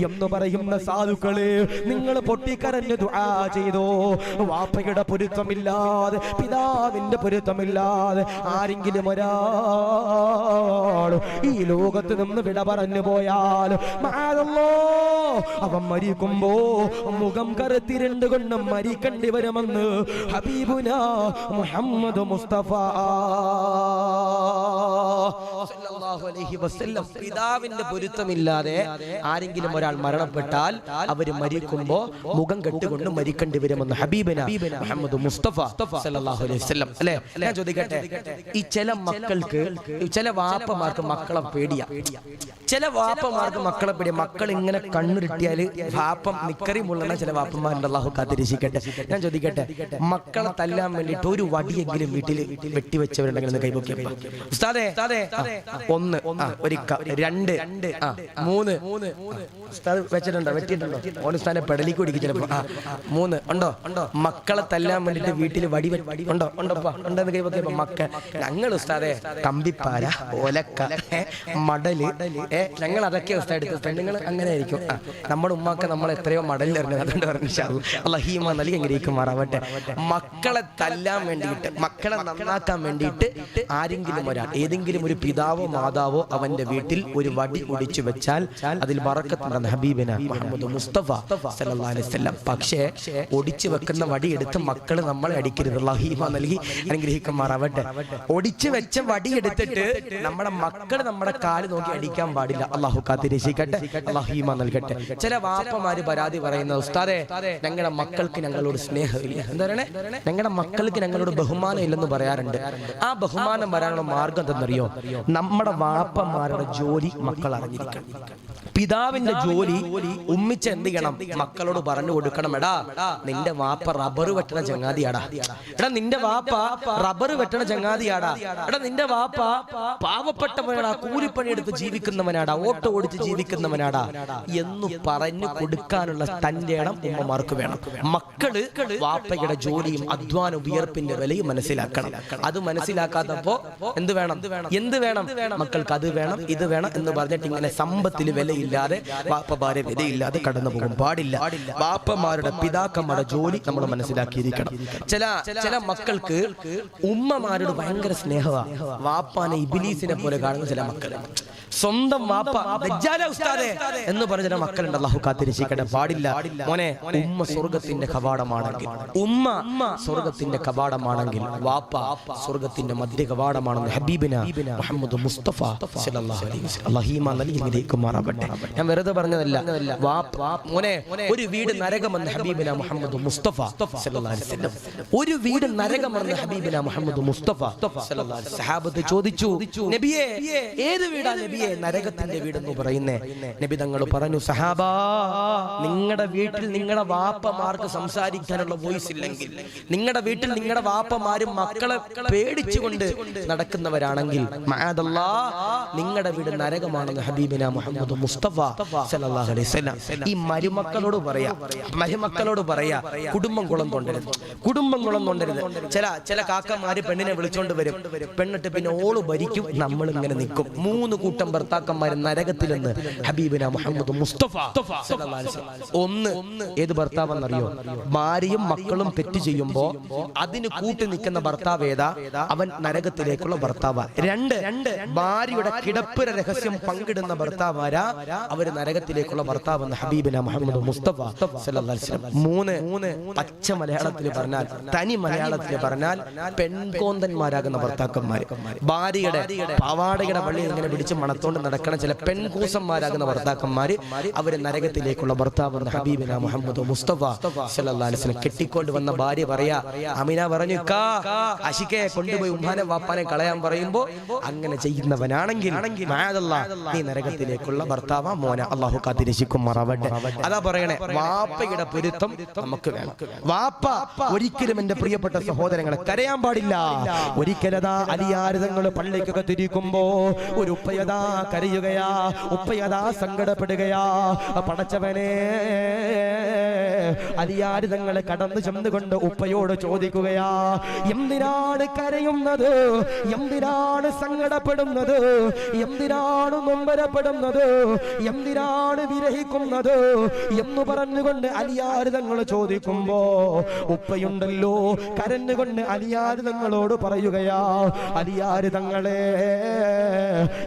എന്ന് പറയുന്ന സാധുക്കളെ നിങ്ങൾ പൊട്ടിക്കരഞ്ഞ് ദുആ ചെയ്തോ. വാപ്പയുടെ പൊരുത്തമില്ലാതെ, പിതാവിന്റെ പൊരുത്തമില്ലാതെ ആരെങ്കിലും ഒരാൾ ഈ ലോകത്ത് നിന്ന് വിട പറഞ്ഞു പോയാൽ അവൻ മരിക്കുമ്പോ മുഖം കറുത്തിരണ്ടുകൊണ്ട് മരിക്കേണ്ടി വരുമെന്ന് ഹബീബുനാ മുഹമ്മദ് മുസ്തഫ സല്ലല്ലാഹു അലൈഹി വസല്ലം. പിതാവിന്റെ പൊരുത്തമില്ലാതെ ആരെങ്കിലും ഒരാൾ മരണപ്പെട്ടാൽ അവര് മരിക്കുമ്പോ മുഖം കെട്ടുകൊണ്ട് മരിക്കേണ്ടി വരുമെന്ന് ഹബീബുനാ മുഹമ്മദ് മുസ്തഫ സല്ലല്ലാഹു അലൈഹി വസല്ലം. അല്ലേ? ഞാൻ ചോദിക്കട്ടെ, ഈ ചില മക്കൾക്ക്, ചില വാപ്പമാർക്ക് മക്കളെ പേടിയാ. ചില വാപ്പമാർക്ക് മക്കളെ പേടിയ, മക്കൾ ഇങ്ങനെ കണ്ണുരുട്ടിയാല് വാപ്പം നിക്കറി മുള്ളണ ചില വാപ്പന്മാരുണ്ട്. അല്ലാഹു കാത്തിരക്ഷിക്കട്ടെ. ഞാൻ ചോദിക്കട്ടെ, മക്കളെ തല്ലാൻ വേണ്ടിട്ട് ഒരു വടിയെങ്കിലും വീട്ടിൽ വെട്ടിവെച്ചവരുണ്ടെങ്കിൽ കൈപൊക്കിയ ഉസ്താദേ, ഒന്ന്, ഒരു, രണ്ട്, മൂന്ന് ഉസ്താദ് വെച്ചിട്ടുണ്ടോ? വെട്ടിയിട്ടുണ്ടോ? ഓൻ ഉസ്താദിനെ പെടലിക്ക് പിടിക്കും ചിലപ്പോ. മൂന്ന് ഉണ്ടോ? മക്കളെ തല്ലാൻ വേണ്ടിട്ട് വീട്ടിൽ വടി ഉണ്ടോ? ഉണ്ടെന്ന് കൈപൊക്കിയപ്പോ മക്കൾ, ഞങ്ങൾ ഉസ്താദേ കമ്പിപ്പാര, ഒലക്ക, മടല്, ഞങ്ങൾ അതൊക്കെ ഉസ്താദ് എടുത്ത്. നിങ്ങൾ അങ്ങനെ ആയിരിക്കും. നമ്മുടെ ഉമ്മാക്ക് നമ്മൾ എത്രയോ മടലിൽ എറിഞ്ഞത്. അതുകൊണ്ട് പറഞ്ഞു അല്ലാഹീമ നൽകി എങ്ങനെയിരിക്കുമാറാവട്ടെ. മക്കളെ തല്ലാൻ വേണ്ടിയിട്ട്, മക്കളെ നന്നാക്കാൻ വേണ്ടിയിട്ട് ആരെങ്കിലും ഒരാൾ, ഏതെങ്കിലും ഒരു പിതാവോ മാതാവോ അവന്റെ വീട്ടിൽ ഒരു വടി ഒടിച്ചു വെച്ചാൽ അതിൽ ബറക്കത്തുണ്ടെന്ന് ഹബീബിനാ മുഹമ്മദ് മുസ്തഫ സല്ലല്ലാഹു അലൈഹി വസല്ലം. പക്ഷേ ഒടിച്ചു വെക്കുന്ന വടി എടുത്ത് മക്കള് നമ്മളെ അടിക്കരുത്. അല്ലാഹീമ നൽകി അനുഗ്രഹിക്കുമാറാവട്ടെ. ഒടിച്ചു വെച്ച വടി എടുത്തിട്ട് നമ്മുടെ മക്കൾ നമ്മുടെ കാല് നോക്കി അടിക്കാൻ പാടില്ല. അല്ലാഹു കാത്തിരക്ഷിക്കട്ടെ. അല്ലാഹീമ നൽകട്ടെ. ചില വാപ്പമാര് പരാതി പറയുന്നത്, ഉസ്താദേ ഞങ്ങളുടെ മക്കൾക്ക് ഞങ്ങളോട് സ്നേഹമില്ല. എന്താ പറയണേ? ഞങ്ങളുടെ മക്കൾക്ക് ഞങ്ങളോട് ബഹുമാനം ഇല്ലെന്ന് പറയാറുണ്ട്. ആ ബഹുമാനം വരാനുള്ള മാർഗം എന്തെന്നറിയോ? നമ്മുടെ വാപ്പമാരുടെ ജോലി മക്കൾ അറിഞ്ഞിരിക്കണം. പിതാവിന്റെ ജോലി ഉമ്മിച്ച് എന്ത് ചെയ്യണം? മക്കളോട് പറഞ്ഞു കൊടുക്കണം, എടാ നിന്റെ വാപ്പ റബ്ബർ വെട്ടണ ചങ്ങാതിയാടാ, എടാ നിന്റെ വാപ്പ റബ്ബർ വെട്ടണ ചങ്ങാതിയാടാ, എടാ നിന്റെ വാപ്പ പാവപ്പെട്ടവനാടാ, കൂലിപ്പണിയെടുത്ത് ജീവിക്കുന്നവനാടാ, ഓട്ടോ ഓടിച്ച് ജീവിക്കുന്നവനാടാ എന്ന് പറഞ്ഞു കൊടുക്കാനുള്ള തന്റെ ഇടം ഉമ്മമാർക്ക് വേണം. മക്കള് വാപ്പയുടെ ജോലിയും അധ്വാന വിയർപ്പിന്റെ വിലയും മനസ്സിലാക്കണം. അത് മനസ്സിലാക്കാത്തപ്പോ എന്ത് വേണം? മക്കൾക്ക് അത് വേണം, ഇത് വേണം എന്ന് പറഞ്ഞിട്ട് ഇങ്ങനെ സമ്പത്തിൽ വിലയില്ലാതെ, വാപ്പമാരെ വിലയില്ലാതെ കടന്നു പോകും പാടില്ല. വാപ്പമാരുടെ, പിതാക്കന്മാരുടെ ജോലി നമ്മൾ മനസ്സിലാക്കിയിരിക്കണം. ചില മക്കൾക്ക് ഉമ്മമാരോട് ഭയങ്കര സ്നേഹമാണ്. വാപ്പാനെ ഇബ്ലീസിനെ പോലെ കാണുന്ന ചില മക്കൾ. സ്വന്തം വാപ്പ ദജ്ജാല ഉസ്താദേ എന്ന് പറഞ്ഞ ചില മക്കളുണ്ട്. അല്ലാഹു കാത്തിരക്ഷിക്കട്ടെ. പാടില്ല മോനെ. ഉമ്മ സ്വർഗത്തിന്റെ കവാടമാണെങ്കിൽ, ഉമ്മ സ്വർഗത്തിന്റെ കവാടമാണെങ്കിൽ വാപ്പ സ്വർഗത്തിന്റെ മധ്യ കവാടമാണെന്ന് ഹബീബിനാ മുഹമ്മദ് മുസ്തഫ സല്ലല്ലാഹു അലൈഹി വസല്ലം. അല്ലാഹീമ നൽകിയിരിക്കുമാറാവട്ടെ. ഞാൻ വെറുതെ പറഞ്ഞതല്ല. മോനെ, ഒരു വീട് നരകമെന്ന് ഹബീബിനാ മുഹമ്മദ് മുസ്തഫ സല്ലല്ലാഹു അലൈഹി വസല്ലം. ഒരു വീട് നരകമെന്ന് ഹബീബിനാ മുഹമ്മദ് മുസ്തഫ സല്ലല്ലാഹു അലൈഹി വസല്ലം. സഹാബത്ത് ചോദിച്ചു, നബിയേ ഏത് വീടാ നബിയേ നരകത്തിന്റെ വീടെന്ന് പറയുന്നേ? നബി തങ്ങൾ പറഞ്ഞു, സഹാബാ നിങ്ങളുടെ വീട്ടിൽ നിങ്ങളുടെ വാപ്പമാർക്ക് സംസാരിക്കാനുള്ള വോയിസ് ഇല്ലെങ്കിൽ, നിങ്ങളുടെ വീട്ടിൽ നിങ്ങളുടെ വാപ്പമാരും മക്കളെ പേടിച്ചുകൊണ്ട് നടക്കുന്നവരാണെങ്കിൽ നിങ്ങളുടെ വീട് നരകമാണെന്ന് ഹബീബിനാ മുഹമ്മദ് മുസ്തഫ സല്ലല്ലാഹു അലൈഹി വസല്ലം. ഈ മരുമക്കളോട് പറയാ കുടുംബം കുളം തൊണ്ടരുത്. ചില കാക്കമാര് പെണ്ണിനെ വിളിച്ചോണ്ട് വരും. പെണ്ണിട്ട് പിന്നെ ഓള് ഭരിക്കും, നമ്മൾ ഇങ്ങനെ നിൽക്കും. 3 കൂട്ടം ഭർത്താക്കന്മാര് നരകത്തിലെന്ന് ഹബീബിനാ മുഹമ്മദ് മുസ്തഫ സല്ലല്ലാഹു അലൈഹി വസല്ലം. ഒന്ന്, ഏത് ഭർത്താവെന്നറിയോ? ഭാര്യയും മക്കളും തെറ്റ് ചെയ്യുമ്പോ അതിന് കൂട്ടി നിൽക്കുന്ന ഭർത്താവ് ഏതാ? അവൻ നരകത്തിലേക്കുള്ള ഭർത്താവ്. 2, ഭാര്യയുടെ കിടപ്പിര രഹസ്യം പങ്കിടുന്ന ഭർത്താവാരാ? അവര് നരകത്തിലേക്കുള്ള ഭർത്താവെന്ന് ഹബീബിനാ മുഹമ്മദ് മുസ്തഫ സല്ലല്ലാഹു അലൈഹി വസല്ലം. 3, പച്ച മലയാളത്തിൽ പറഞ്ഞാൽ, തനി മലയാളത്തിൽ പറഞ്ഞാൽ പെൺകോന്തന്മാരാകുന്ന ഭർത്താക്കന്മാര്, ഭാര്യയുടെ പാവാടയുടെ വള്ളി ഇങ്ങനെ പിടിച്ച് മണത്തോണ്ട് നടക്കണ ചില പെൺകൂസന്മാരാകുന്ന ഭർത്താക്കന്മാര്, അവര് നരകത്തിലേക്കുള്ള ഭർത്താവെന്ന് ഹബീബിനാ മുഹമ്മദ് മുസ്തഫ സല്ലല്ലാഹു അലൈഹി വസല്ലം. കെട്ടിക്കൊണ്ട് വന്ന ഭാര്യ പറയാ, അമിന പറഞ്ഞു, അശിക്കെ കൊണ്ടുപോയി ഉമ്മാനെ വാപ്പാനെ കളയാൻ പറയുമ്പോ അങ്ങനെ ചെയ്യുന്നവനാണെങ്കിൽ നീ നരകത്തിലേക്കുള്ള ഭർത്താവാ മോന. അല്ലാഹു കാത്തിരക്ഷിക്കുമാറാവട്ടെ. അതാ പറയണേ, വാപ്പയുടെ പൊരുത്തം നമുക്ക് വേണം. വാപ്പ ഒരിക്കലും, എന്റെ പ്രിയപ്പെട്ട സഹോദരങ്ങളെ, കരയാൻ പാടില്ല. ഒരിക്കലതാ അലിയാരിതങ്ങൾ പള്ളിക്കൊക്കെ തിരിക്കുമ്പോ ഒരു ഉപ്പയതാ കരയുകയാ, ഉപ്പയതാ സങ്കടപ്പെടുകയാ. പടച്ചവനെ, അലിയാർ തങ്ങളെ കടന്നു ചെന്നുകൊണ്ട് ഉപ്പയോട് ചോദിക്കുകയാ, എന്തിനാണ് കരയുന്നത്, എന്തിനാണ് സങ്കടപ്പെടുന്നത്, എന്തിനാണ് നൊമ്പരപ്പെടുന്നത്, എന്തിനാണ് വിരഹിക്കുന്നത് എന്ന് പറഞ്ഞുകൊണ്ട് അലിയാർ തങ്ങൾ ചോദിക്കുമ്പോ ഉപ്പയുണ്ടല്ലോ കരഞ്ഞുകൊണ്ട് അലിയാർ തങ്ങളോട് പറയുകയാ, അലിയാർ തങ്ങളെ,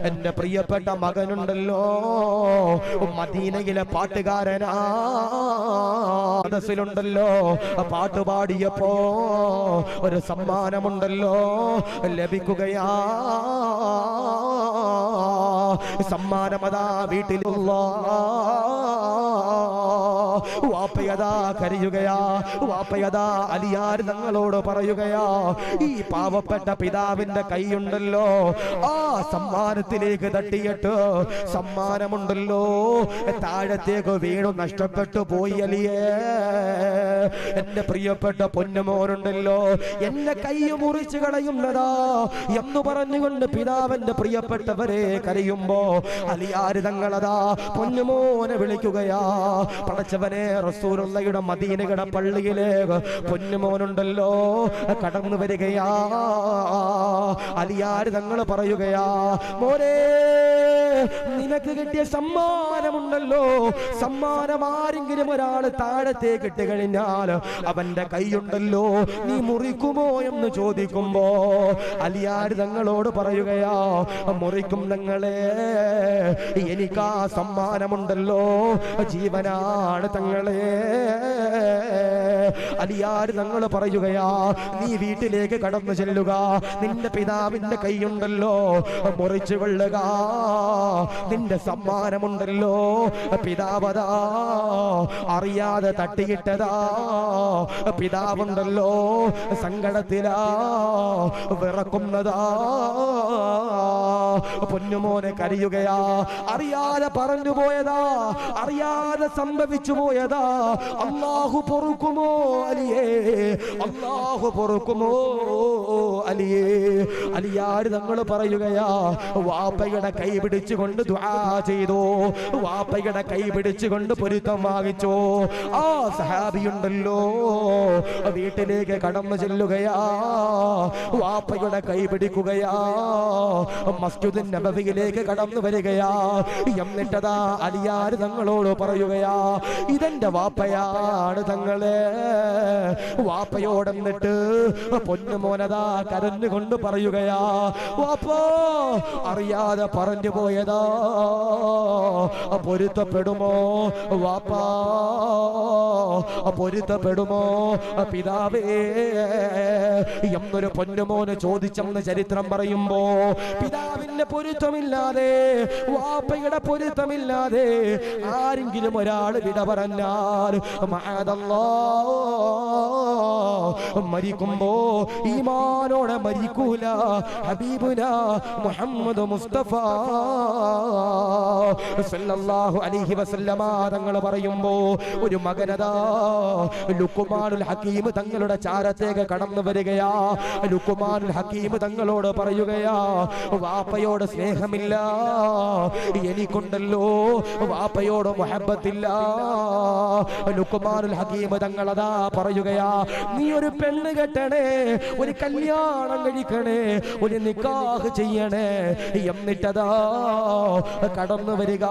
എന്റെ പ്രിയപ്പെട്ട മകനുണ്ടല്ലോ മദീനയിലെ പാട്ടുകാരനാ, സദസ്സിലുണ്ടല്ലോ പാട്ടുപാടിയപ്പോ ഒരു സമ്മാനമുണ്ടല്ലോ ലഭിക്കുകയാ. സമ്മാനമതാ വീട്ടിലുള്ള വാപ്പയതാ കരയുകയാ. വാപ്പയതാ അലിയാർ തങ്ങളോട് പറയുകയാ, ഈ പാവപ്പെട്ട പിതാവിന്റെ കൈയുണ്ടല്ലോ ആ സമ്മാനത്തിലേക്ക് തട്ടിയിട്ട് സമ്മാനമുണ്ടല്ലോ താഴത്തേക്ക് വീണു നഷ്ടപ്പെട്ടു പോയി അലിയേ. എന്റെ പ്രിയപ്പെട്ട പൊന്നുമോനുണ്ടല്ലോ എന്നെ കൈ മുറിച്ചു കളയുന്നതാ എന്ന് പറഞ്ഞുകൊണ്ട് പിതാവിന്റെ പ്രിയപ്പെട്ടവരെ കരയുമ്പോ അലിയാർ തങ്ങളതാ പൊന്നുമോനെ വിളിക്കുകയാ. പടച്ചവനെ, റസൂലുള്ളാഹിയുടെ മദീനയുടെ പള്ളിയിലേക്ക് പൊന്നുമോനുണ്ടല്ലോ കടന്നു വരികയാ. അലിയാർ തങ്ങൾ പറയുകയാ, മോനെ, നിനക്ക് കിട്ടിയ സമ്മാനമുണ്ടല്ലോ, സമ്മാനം ആരെങ്കിലും ഒരാൾ താഴത്തേക്ക് ഇട്ട് കഴിഞ്ഞാൽ അവന്റെ കൈയുണ്ടല്ലോ നീ മുറിക്കുമോ എന്ന് ചോദിക്കുമ്പോ അലിയാർ തങ്ങളോട് പറയുകയാ, മുറിക്കും തങ്ങളെ, എനിക്കാ സമ്മാനമുണ്ടല്ലോ ജീവനാണ് തങ്ങളെ. അലിയാർ തങ്ങൾ പറയുകയാ, നീ വീട്ടിലേക്ക് കടന്നു ചെല്ലുക, നിന്റെ പിതാവിന്റെ കൈയുണ്ടല്ലോ മുറിച്ചു കൊള്ളുക, നിന്റെ സമ്മാനമുണ്ടല്ലോ പിതാവതാ അറിയാതെ തട്ടിയിട്ടതാ, പിതാവുണ്ടല്ലോ സങ്കടത്തിലാ വിറക്കുന്നതാ. പൊന്നുമോനെ കരയുകയാ, അറിയാതെ പറഞ്ഞു പോയതാ, അറിയാതെ സംഭവിച്ചു പോയതാ. അല്ലാഹു പൊറുക്കുമോ അലിയേ, അല്ലാഹു പൊറുക്കുമോ അലിയേ. അലിയാർ തങ്ങൾ പറയുകയാ, വാപ്പയുടെ കൈ പിടിച്ചുകൊണ്ട് ദുആ ചെയ്തു, വാപ്പയുടെ കൈ പിടിച്ചുകൊണ്ട് പൊരുത്തം വാങ്ങിച്ചു. ആ സഹാബിയുണ്ടല്ലോ വീട്ടിലേക്ക് കടന്നു ചെല്ലുകയാ, വാപ്പയുടെ കൈ പിടിക്കുകയാ, മസ്ജിദ് നബവിയിലേക്ക് കടന്നു വരികയാ. എന്നിട്ടതാ അലിയാർ തങ്ങളോട് പറയുകയാ, ഇതെന്റെ വാപ്പയാണ് തങ്ങളെ. വാപ്പയോടെന്നിട്ട് പൊന്നുമോനതാ കരഞ്ഞുകൊണ്ട് പറയുകയാ, വാപ്പോ അറിയാതെ പറഞ്ഞു പോയതാ, പൊരുത്തപ്പെടുമോ വാപ്പാ, പൊരുത്തപ്പെടുമോ പിതാവേ എന്നൊരു പൊന്നുമോന് ചോദിച്ചെന്ന് ചരിത്രം പറയുമ്പോ, പിതാവിന്റെ പൊരുത്തമില്ലാതെ, വാപ്പയുടെ പൊരുത്തമില്ലാതെ ആരെങ്കിലും ഒരാൾ വിട പറഞ്ഞാൽ മരിക്കുമ്പോ ഈമാനോടെ മരിക്കൂല. ഹബീബുന മുഹമ്മദ് മുസ്തഫ സല്ലല്ലാഹു അലൈഹി വസല്ലമ തങ്ങൾ പറയുമ്പോ ഒരു മകനതാ ലുഖ്മാനുൽ ഹക്കീം തങ്ങളുടെ ചാരത്തേക്ക് കടന്നു വരികയാ. ലുഖ്മാനുൽ ഹക്കീം തങ്ങളോട് പറയുകയാ, വാപ്പയോട് സ്നേഹമില്ല, എനിക്കുണ്ടല്ലോ വാപ്പയോട് മുഹബ്ബത്തില്ല. ലുഖ്മാനുൽ ഹക്കീം തങ്ങളതാ പറയുകയാ, നീ ഒരു പെണ്ണ് കെട്ടണേ, ഒരു കല്യാണം കഴിക്കണേ, ഒരു നിക്കാഹ് ചെയ്യണേ, എന്നിട്ടതാ കടന്നു വരിക.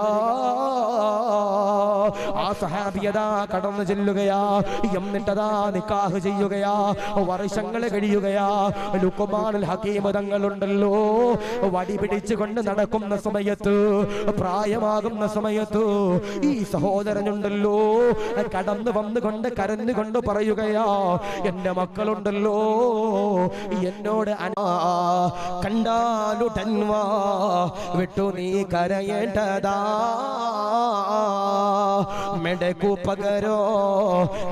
ആ സഹാബിയതാ കടന്നു ചെല്ലുകയാ, എന്നിട്ടതാ നിക്കാഹ് ചെയ്യുകയാ. വർഷങ്ങൾ കഴിയുകയാ. ലുഖ്മാനുൽ ഹക്കീം തങ്ങളുണ്ടല്ലോ വടി പിടിച്ചുകൊണ്ട് നടക്കുന്ന സമയത്ത്, പ്രായമാകുന്ന സമയത്ത് ഈ സഹോദരനുണ്ടല്ലോ കടന്നു വന്നുകൊണ്ട് കരഞ്ഞുകൊണ്ട് പറയുകയാ, എന്റെ മക്കളുണ്ടല്ലോ എന്നോട് കണ്ടാലുടൻവാ വിട്ടു നീ കരയേണ്ടതാ, മെടക്കു പകരോ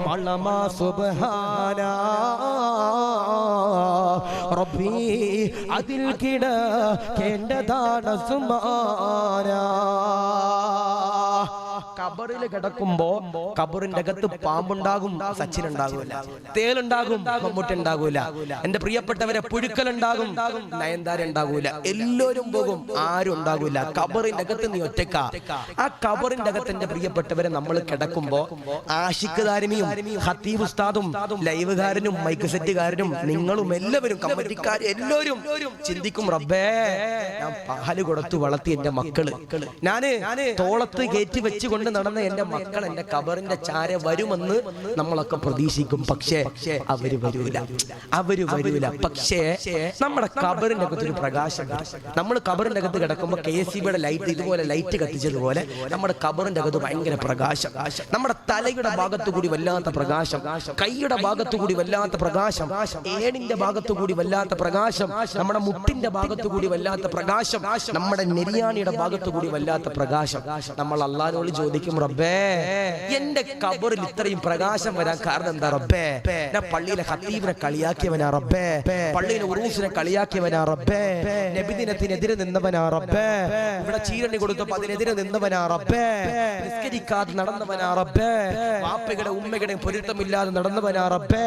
മളമാ സുബ്ഹാന റബ്ബി അതിൽ കിടക്കേണ്ടതാണ് സുമാന. കബറിൽ കിടക്കുമ്പോ കബറിന്റെ അകത്ത് പാമ്പുണ്ടാകും, സച്ചിൻ ഉണ്ടാകൂല. തേലുണ്ടാകും, മമ്മൂട്ടി ഉണ്ടാകൂല. എന്റെ പ്രിയപ്പെട്ടവരെ, പുഴുക്കലുണ്ടാകും, നയൻതാര ഉണ്ടാകൂല. എല്ലാവരും പോകും, ആരും ഉണ്ടാകൂല. കബറിന്റെ അകത്ത് നീ ഒറ്റക്ക. ആ കബറിന്റെ അകത്ത് എന്റെ പ്രിയപ്പെട്ടവരെ നമ്മൾ കിടക്കുമ്പോ ആഷിഖ് ദാരിമിയും ഖത്തീബ് ഉസ്താദും ലൈവുകാരനും മൈക്ക് സെറ്റുകാരനും നിങ്ങളും എല്ലാവരും കമ്മിറ്റിക്കാരും എല്ലാവരും ചിന്തിക്കും, റബ്ബേ ഞാൻ പാല് കൊടുത്തു വളർത്തി എന്റെ മക്കള്, ഞാന് തോളത്ത് കയറ്റി വെച്ചുകൊണ്ട് നടന്ന എന്റെ മക്കൾ എന്റെ കബറിന്റെ ചാര വരുമെന്ന് നമ്മളൊക്കെ പ്രതീക്ഷിക്കും. പക്ഷേ അവര് വരൂല. പക്ഷേ നമ്മുടെ കബറിന്റെ അകത്ത് ഒരു പ്രകാശം. നമ്മൾ കബറിന്റെ അകത്ത് കിടക്കുമ്പോ KCBയുടെ ലൈറ്റ് ഇതുപോലെ ലൈറ്റ് കത്തിച്ചതുപോലെ നമ്മുടെ കബറിന്റെ അകത്ത് ഭയങ്കര പ്രകാശം. നമ്മുടെ തലയുടെ ഭാഗത്തു കൂടി വല്ലാത്ത പ്രകാശം, കൈയുടെ ഭാഗത്തു കൂടി വല്ലാത്ത പ്രകാശം, ഏണിന്റെ ഭാഗത്തു കൂടി വല്ലാത്ത പ്രകാശം, നമ്മുടെ മുട്ടിന്റെ ഭാഗത്തു കൂടി വല്ലാത്ത പ്രകാശം, നമ്മുടെ നെരിയാണിയുടെ ഭാഗത്തു കൂടി വല്ലാത്ത പ്രകാശം. നമ്മൾ അല്ലാഹുവോട് ചോദിക്കും, റബ്ബേ എന്റെ കബറിൽ ഇത്രയും പ്രകാശം വരാൻ കാരണം എന്താ റബ്ബേ? ഞാൻ പള്ളിയിലെ ഖത്തീബിനെ കളിയാക്കിയവനാ റബ്ബേ, പള്ളിയിലെ ഉറൂസിനെ കളിയാക്കിയവനാ റബ്ബേ, നബിദിനത്തിനെതിരെ നിന്നവനാ റബ്ബേ, ഇവിടെ ചീരണി കൊടുത്തപ്പോ അതിനെതിരെ നിന്നവനാ റബ്ബേ, നിസ്കരിക്കാതെ നടന്നവനാ റബ്ബേ, വാപ്പയുടെ ഉമ്മയുടെ പൊരുത്തമില്ലാതെ നടന്നവനാ റബ്ബേ.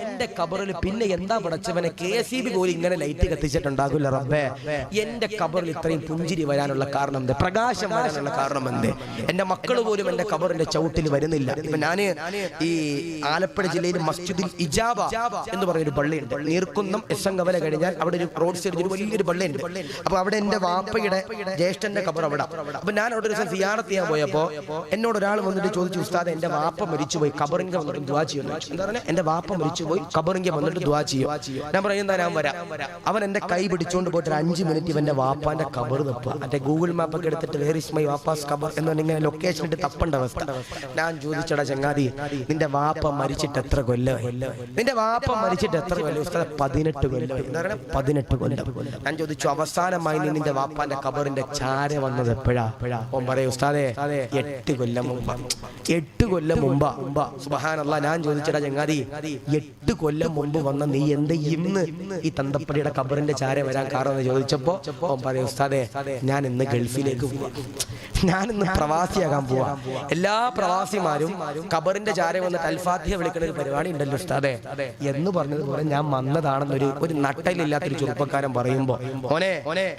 എന്റെ കബറിൽ പിന്നെ എന്താ പടച്ചവനെ KCB പോലും ഇങ്ങനെ ലൈറ്റ് കത്തിച്ചിട്ടുണ്ടാകില്ല റബ്ബേ. എന്റെ കബറിൽ ഇത്രയും പുഞ്ചിരി വരാനുള്ള കാരണം എന്ത്? പ്രകാശം വരാനുള്ള കാരണം എന്ത്? എന്റെ മക്കൾ പോലും എന്റെ കബറിന്റെ ചവിട്ടിൽ വരുന്നില്ല. ഇപ്പൊ ഞാന് ഈ ആലപ്പുഴ ജില്ലയിൽ മസ്ജിദുൽ ഇജാബ എന്ന് പറയുന്നൊരു പള്ളിയുണ്ട്. നീർക്കുന്നം SM കവല കഴിഞ്ഞാൽ അവിടെ ഒരു റോഡ് സൈഡിൽ ഒരു വലിയൊരു പള്ളിയുണ്ട്. അപ്പൊ അവിടെ എന്റെ വാപ്പയുടെ ജ്യേഷ്ഠന്റെ കബർ അവിടെ. അപ്പൊ ഞാൻ അവിടെ ഒരു ദിവസം സിയാറത്ത് ചെയ്യാൻ പോയപ്പോ എന്നോട് ഒരാൾ വന്നിട്ട് ചോദിച്ചു, ഉസ്താദ് എന്റെ വാപ്പ മരിച്ചുപോയി, ഖബറിങ്ക വന്നിട്ട് ദുആ ചെയ്യുന്നു. എന്താ പറഞ്ഞാൽ? എന്റെ വാപ്പ മരിച്ചുപോയി, ഖബറിങ്ക വന്നിട്ട് ദുആ ചെയ്യും. ഞാൻ പറയും, എന്താ ഞാൻ വരാം. അവൻ എന്റെ കൈ പിടിച്ചുകൊണ്ട് പോയിട്ട് ഒരു 5 മിനിറ്റ് ഇവന്റെ വാപ്പാന്റെ ഖബർ തപ്പുക. മറ്റേ ഗൂഗിൾ മാപ്പ് ഒക്കെ എടുത്തിട്ട് വേർ ഇസ് മൈ വാപ്പാസ് ഖബർ എന്ന് ഇങ്ങനെ ലൊക്കേഷൻ ഇട്ട് തപ്പേണ്ട അവസ്ഥ. ഞാൻ ചോദിച്ചടാ ചങ്ങാതി, നിന്റെ വാപ്പ മരിച്ചിട്ട് എത്ര കൊല്ലമായി? നിന്റെ വാപ്പ മരിച്ചിട്ട് എത്ര കൊല്ലം? ഉസ്താദ് 18 കൊല്ലം. എന്താ പറയുക? 18 കൊല്ലം. ഞാൻ ചോദിച്ചു, അവസാനമായി നിന്റെ വാപ്പാന്റെ ഖബറിന്റെ ചാര വന്നത് എപ്പോഴാ? ഓൻ പറയും, ഉസ്താദേ 8 കൊല്ലം മുമ്പ്. 8 കൊല്ലം മുമ്പാ. സുബ്ഹാനല്ലാഹ്. ഞാൻ ചോദിച്ചടാ ചങ്ങാതി, 8 കൊല്ലം മുമ്പ് വന്ന നീ എന്ത് ഇന്ന് ഈ തന്തപ്പടിയുടെ ഖബറിന്റെ ചാര വരാൻ കാരണം എന്ന് ചോദിച്ചപ്പോ ഓൻ പറയും, ഉസ്താദേ ഞാൻ ഇന്ന് ഗൾഫിലേക്ക് പോവാ, ഞാനിന്ന് പ്രവാസിയാകാൻ പോവാ. എല്ലാ പ്രവാസിമാരും ഖബറിന്റെ ചാര വന്നിട്ട് അൽഫാത്തിഹ വിളിക്കുന്ന ഒരു പരിപാടി ഉണ്ടല്ലോ ഉസ്താദേ എന്ന് പറഞ്ഞതുപോലെ ഞാൻ വന്നതാണെന്നൊരു നട്ടലില്ലാത്തൊരു ചെറുപ്പക്കാരൻ പറയുമ്പോ, ഓനെ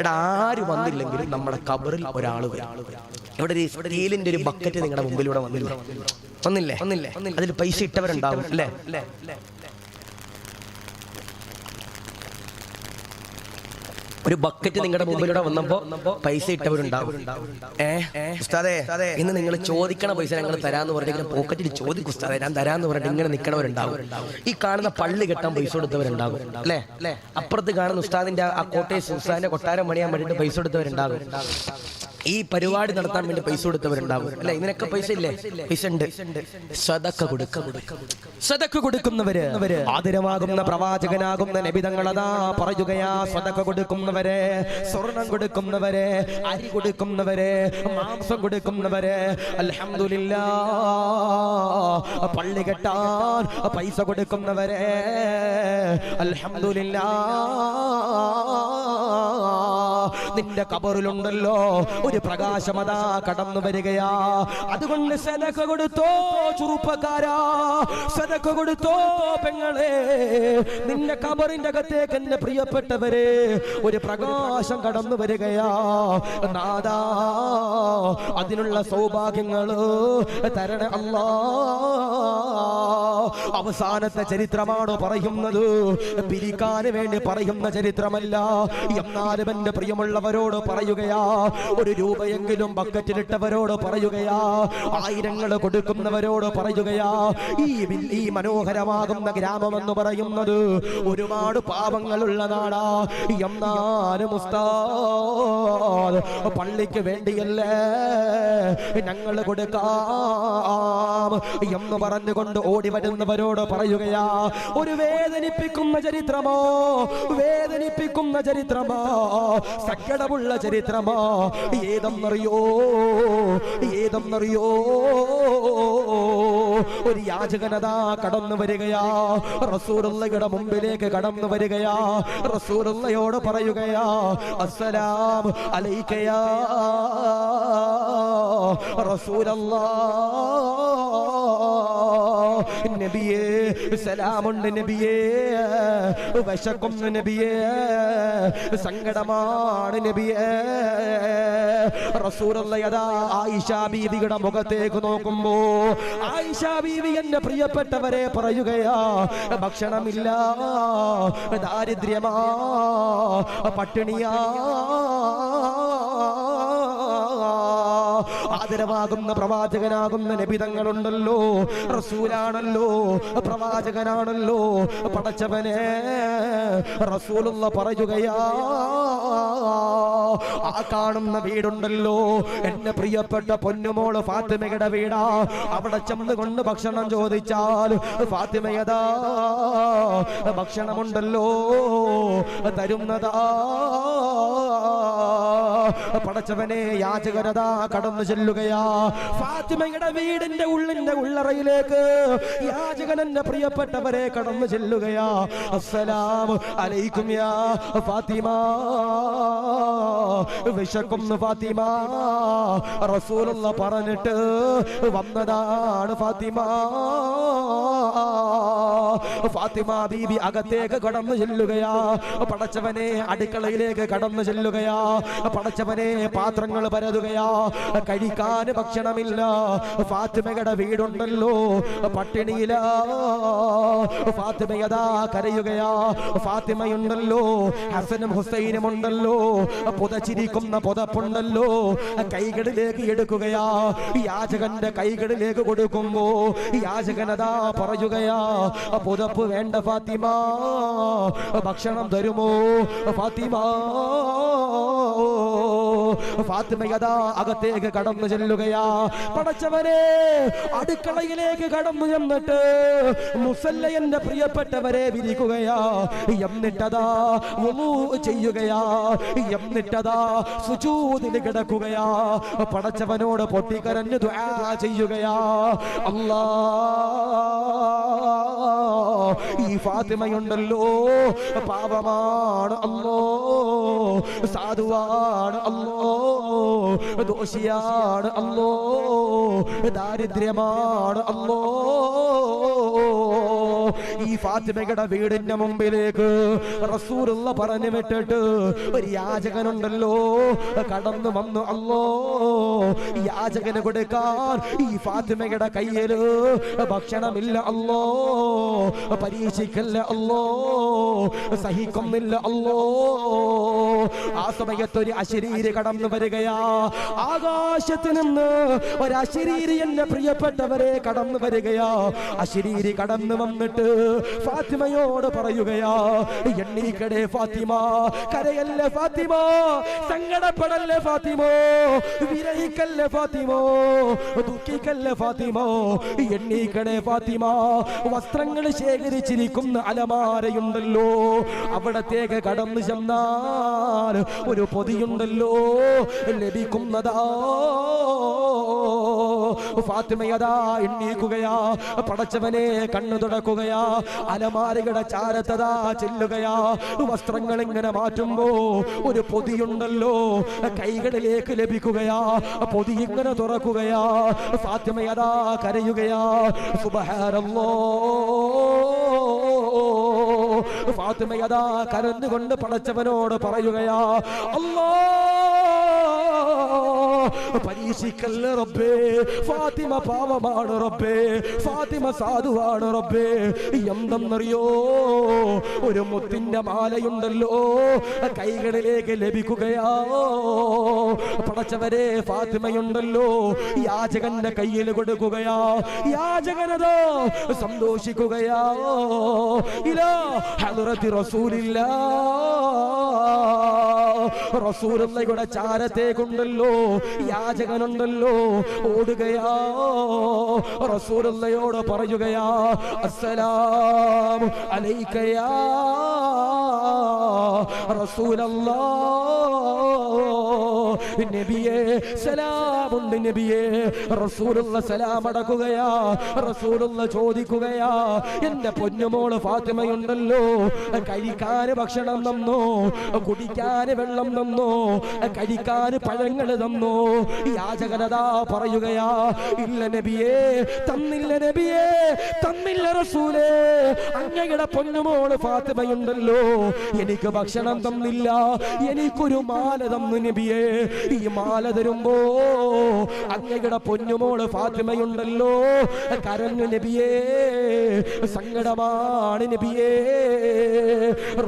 എടാ ആര് വന്നില്ലെങ്കിലും നമ്മുടെ ഖബറിൽ ഒരാൾ വരും. ഇവിടെ ഒരു സ്റ്റീലിന്റെ ഒരു ബക്കറ്റ് നിങ്ങളുടെ മുമ്പിലൂടെ വന്നില്ലേ? അതിൽ പൈസ ഇട്ടവരുണ്ടാവും അല്ലേ? ഒരു ബക്കറ്റ് നിങ്ങളുടെ മുമ്പിലൂടെ വന്നപ്പോ പൈസ ഇട്ടവരുണ്ടാവും. ഉസ്താദേ ഇന്ന് നിങ്ങൾ ചോദിക്കണ പൈസ ഞങ്ങൾ തരാന്ന് പറഞ്ഞിട്ട് പോക്കറ്റിൽ ചോദിക്കും, ഉസ്താദേ ഞാൻ തരാന്ന് പറഞ്ഞിട്ട് ഇങ്ങനെ നിൽക്കണവരുണ്ടാവും. ഈ കാണുന്ന പള്ളി കെട്ടാൻ പൈസ കൊടുത്തവരുണ്ടാവും അല്ലേ? അപ്പുറത്ത് കാണുന്ന ഉസ്താദിന്റെ ആ കോട്ടയം ഉസ്താദിന്റെ കൊട്ടാരം പണിയാൻ വേണ്ടിയിട്ട് പൈസ കൊടുത്തവരുണ്ടാവും. ഈ പരിപാടി നടത്താൻ വേണ്ടി പൈസ കൊടുത്തവരുണ്ടാവും അല്ലെ? ഇതിനൊക്കെ പൈസ ഇല്ലേ? പൈസ ഉണ്ട്. സദഖ കൊടുക്കുന്നവര്, ആദരവാകുന്ന പ്രവാചകനാകുന്ന നബി തങ്ങളതാ പറയുകയാ, സദഖ കൊടുക്കുന്നവരെ, സ്വർണം കൊടുക്കുന്നവരെ, അരി കൊടുക്കുന്നവരെ, മാംസം കൊടുക്കുന്നവരെ, അൽഹംദുലില്ലാഹ് പള്ളി കെട്ടാൻ പൈസ കൊടുക്കുന്നവരെ, അൽഹംദുലില്ലാഹ് നിന്റെ ഖബറിലുണ്ടല്ലോ ഒരു പ്രകാശമതാ കടന്നു വരികയാ. അതുകൊണ്ട് സദഖ കൊടുത്തോ ചെറുപ്പക്കാരാ, സദഖ കൊടുത്തോ പെങ്ങളെ. നിന്റെ ഖബറിന്റെ അകത്തേക്ക് എന്റെ പ്രിയപ്പെട്ടവരെ ഒരു പ്രകാശം കടന്നു വരികയാ. നാദാ അതിനുള്ള സൗഭാഗ്യങ്ങള് തരണേ അല്ലാ. അവസാനത്തെ ചരിത്രമാണോ പറയുന്നത്? പിരിക്കാൻ വേണ്ടി പറയുന്ന ചരിത്രമല്ല. എന്നാലും എന്റെ പ്രിയമുള്ളവരോട് പറയുകയാ, ഒരു രൂപയെങ്കിലും ബക്കറ്റിലിട്ടവരോട് പറയുകയാ, ആയിരങ്ങൾ കൊടുക്കുന്നവരോട് പറയുകയാ, ഈ മനോഹരമാകുന്ന ഗ്രാമമെന്ന് പറയുന്നത് ഒരുപാട് പാവങ്ങളുള്ള നാടാ. എന്നാലും ഉസ്താദ് പള്ളിക്ക് വേണ്ടിയല്ലേ ഞങ്ങൾ കൊടുക്കാം എന്ന് പറഞ്ഞുകൊണ്ട് ഓടി വരുന്നവരോട് പറയുകയാ, ഒരു വേദനിപ്പിക്കുന്ന ചരിത്രമോ, വേദനിപ്പിക്കുന്ന ചരിത്രമോ, സങ്കടമുള്ള ചരിത്രമോ. ഏതെന്നറിയോ? ഒരു യാചകനതാ കടന്നു വരികയാ, റസൂലുള്ളാഹിയുടെ മുമ്പിലേക്ക് കടന്നു വരികയാ. റസൂലുള്ളാഹിയോട് പറയുകയാ, അസ്സലാമു അലൈക യാ റസൂലല്ലാഹ്. നബിയേ സലാമുണ്ട് നബിയേ, വിശക്കുന്നു നബിയേ, സങ്കടമാണ് നബിയേ. റസൂലുള്ളാഹി അതാ ആയിഷ ബീവിയുടെ മുഖത്തേക്ക് നോക്കുമ്പോ ആയിഷ ബീവി എന്റെ പ്രിയപ്പെട്ടവരെ പറയുകയാ, ഭക്ഷണമില്ല, ദാരിദ്ര്യമാ, പട്ടിണിയാ. ആദരവാകുന്ന പ്രവാചകനാകുന്ന നബി തങ്ങളുണ്ടല്ലോ, റസൂലാണല്ലോ, പ്രവാചകനാണല്ലോ, പടച്ചവനെ. റസൂലുള്ള പറയുകയാ, ആ കാണുന്ന വീടുണ്ടല്ലോ എന്റെ പ്രിയപ്പെട്ട പൊന്നുമോള് ഫാത്തിമയുടെ വീടാ. അവിടെ ചെന്നുകൊണ്ട് ഭക്ഷണം ചോദിച്ചാൽ ഫാത്തിമയതാ ഭക്ഷണമുണ്ടല്ലോ തരുന്നതാ. പടച്ചവനെ, യാചകരതാ കടന്നു ചെല്ലുകയാ ഫാത്തിമയുടെ വീടിന്റെ ഉള്ളറയിലേക്ക്. യാചകൻ എന്റെ പ്രിയപ്പെട്ടവരെ കടന്നു ചെല്ലുകയാ. അസ്സലാമു അലൈക്കും യാ ഫാത്തിമ, വിശക്കുന്നു ഫാത്തിമ. റസൂലുള്ള പറഞ്ഞിട്ട് വന്നതാണ് ഫാത്തിമ. ഫാത്തിമ ബീബി അകത്തേക്ക് കടന്നു ചെല്ലുകയാ. പടച്ചവനെ, അടുക്കളയിലേക്ക് കടന്നു ചെല്ലുകയാ. പടച്ചവനെ, പാത്രങ്ങൾ പരതുകയാ, കഴിക്കാൻ ഭക്ഷണമില്ല. ഫാത്തിമയുടെ വീടുണ്ടല്ലോ പട്ടിണിയില. ഫാത്തിമയതാ കരയുകയാ. ഫാത്തിമയുണ്ടല്ലോ, ഹസനും ഹുസൈനും ഉണ്ടല്ലോ, പുതച്ചിരിക്കുന്ന പുതപ്പുണ്ടല്ലോ, കൈകളിലേക്ക് എടുക്കുകയാ. യാചകന്റെ കൈകളിലേക്ക് കൊടുക്കുമ്പോ യാചകനതാ പറയുകയാ, പുതപ്പ് വേണ്ട ഫാത്തിമ, ഭക്ഷണം തരുമോ ഫാത്തിമ. ഫാത്തിമയതാ അകത്തേക്ക് കടന്നു ചെല്ലുകയാ. പടച്ചവനെ, അടുക്കളയിലേക്ക് കടന്നു ചെന്നിട്ട് മുസല്ല എന്റെ പ്രിയപ്പെട്ടവരെ വിരിക്കുകയാ. എന്നിട്ടതാ വുളൂ ചെയ്യുകയാ. എന്നിട്ടതാ സുജൂദിൽ കിടക്കുകയാ. പടച്ചവനോട് പൊട്ടിക്കരഞ്ഞു ദുആ ചെയ്യുകയാ. അല്ലാ, ഈ ഫാത്തിമയുണ്ടല്ലോ പാപമാണ് അല്ലോ, സാധുവാണ് അല്ലോ, ദോഷിയാണ് അല്ലോ, ദാരിദ്ര്യമാണ് അല്ലോ. ഈ ഫാത്തിമയുടെ വീടിന്റെ മുമ്പിലേക്ക് റസൂലുള്ള പറഞ്ഞു വിട്ടിട്ട് ഒരു യാചകനുണ്ടല്ലോ കടന്നു വന്നു. അല്ലോ, യാചകന് കൊടുക്കാൻ ഈ ഫാത്തിമയുടെ കയ്യില് ഭക്ഷണമില്ല. അല്ലോ, പരീക്ഷിക്കല്ല അല്ലോ, സഹിക്കുന്നില്ല അല്ലോ. ആ സമയത്ത് ഒരു അശരീരി കടന്നു വരികയാ. ആകാശത്ത് നിന്ന് ഒരു അശരീരി എന്റെ പ്രിയപ്പെട്ടവരെ കടന്നു വരികയാ. അശരീരി കടന്നു വന്നിട്ട് ഫാത്തിമയോട് പറയുകയാ, എണ്ണീക്കടേ ഫാത്തിമ, കരയല്ലേ ഫാത്തിമ, സങ്കടപ്പെടല്ലേ ഫാത്തിമ, വിരഹിക്കല്ലേ ഫാത്തിമ, ദുഃഖിക്കല്ലേ ഫാത്തിമ, എണ്ണീക്കടേ ഫാത്തിമ. വസ്ത്രങ്ങൾ ശേഖരിച്ചിരിക്കുന്ന അലമാരയുണ്ടല്ലോ, അവിടത്തേക്ക് കടന്നു ചെന്നാൽ ഒരു പൊതിയുണ്ടല്ലോ ലഭിക്കുന്നതാ. ഫാത്തിമയതാ എണ്ണീക്കുകയാ. പടച്ചവനെ, കണ്ണു തുടക്കുകയാ. അലമാരയുടെ ചാരത്തതാ ചെല്ലുകയാ. വസ്ത്രങ്ങൾ ഇങ്ങനെ മാറ്റുമ്പോ ഒരു പൊതിയുണ്ടല്ലോ കൈകളിലേക്ക് ലഭിക്കുകയാ. പൊതി ഇങ്ങനെ തുറക്കുകയാ. ഫാത്തിമയതാ കരയുകയാ. സുബ്ഹാനല്ലാഹ്. ഫാത്തിമയതാ കരഞ്ഞുകൊണ്ട് പടച്ചവനോട് പറയുകയാ, അല്ലാ, പരീക്ഷിക്കല്ലേ റബ്ബേ, ഫാത്തിമ പാവമാണ് റബ്ബേ, ഫാത്തിമ സാധുവാണ് റബ്ബേ. എന്തെന്നറിയോ, ഒരു മുത്തിന്റെ മാലയുണ്ടല്ലോ കൈകളിലേക്ക് ലഭിക്കുകയാ. പടച്ചവരെ, ഫാത്തിമയുണ്ടല്ലോ യാചകന്റെ കയ്യിൽ കൊടുക്കുകയാ. യാചകനതോ സന്തോഷിക്കുകയാ. ഇലാ ഹദ്റത്തി റസൂലില്ലാഹ്. റസൂലുള്ളാഹിയുടെ ചാരത്തേക്കുണ്ടല്ലോ യാചകനുണ്ടല്ലോ ഓടുകയാ. റസൂലുള്ളാഹിയോട് പറയുകയാ, അസ്സലാമു അലൈക യാ റസൂലല്ലാഹ്. നബിയേ സലാമുണ്ട് നബിയേ. റസൂലുള്ള സലാം അടക്കുകയാ. റസൂലുള്ള ചോദിക്കുകയാ, എന്റെ പൊന്നുമോള് ഫാത്തിമയുണ്ടല്ലോ, കഴിക്കാന് ഭക്ഷണം തന്നോ, കുടിക്കാന് വെള്ളം തന്നോ, കഴിക്കാന് പഴങ്ങൾ തന്നോ? യാചകനതാ പറയുകയാ, ഇല്ല നബിയേ, തന്നില്ല നബിയേ, തന്നില്ല റസൂലേ. അങ്ങയുടെ പൊന്നുമോള് ഫാത്തിമയുണ്ടല്ലോ, എനിക്ക് ഭക്ഷണം തന്നില്ല, എനിക്കൊരു മാല തന്നു നബിയേ. ഈ മാല തരുമ്പോ അങ്ങയുടെ പൊന്നുമോള് ഫാത്തിമയുണ്ടല്ലോ, കരഞ്ഞു നബിയേ, സങ്കടമാണ് നബിയേ.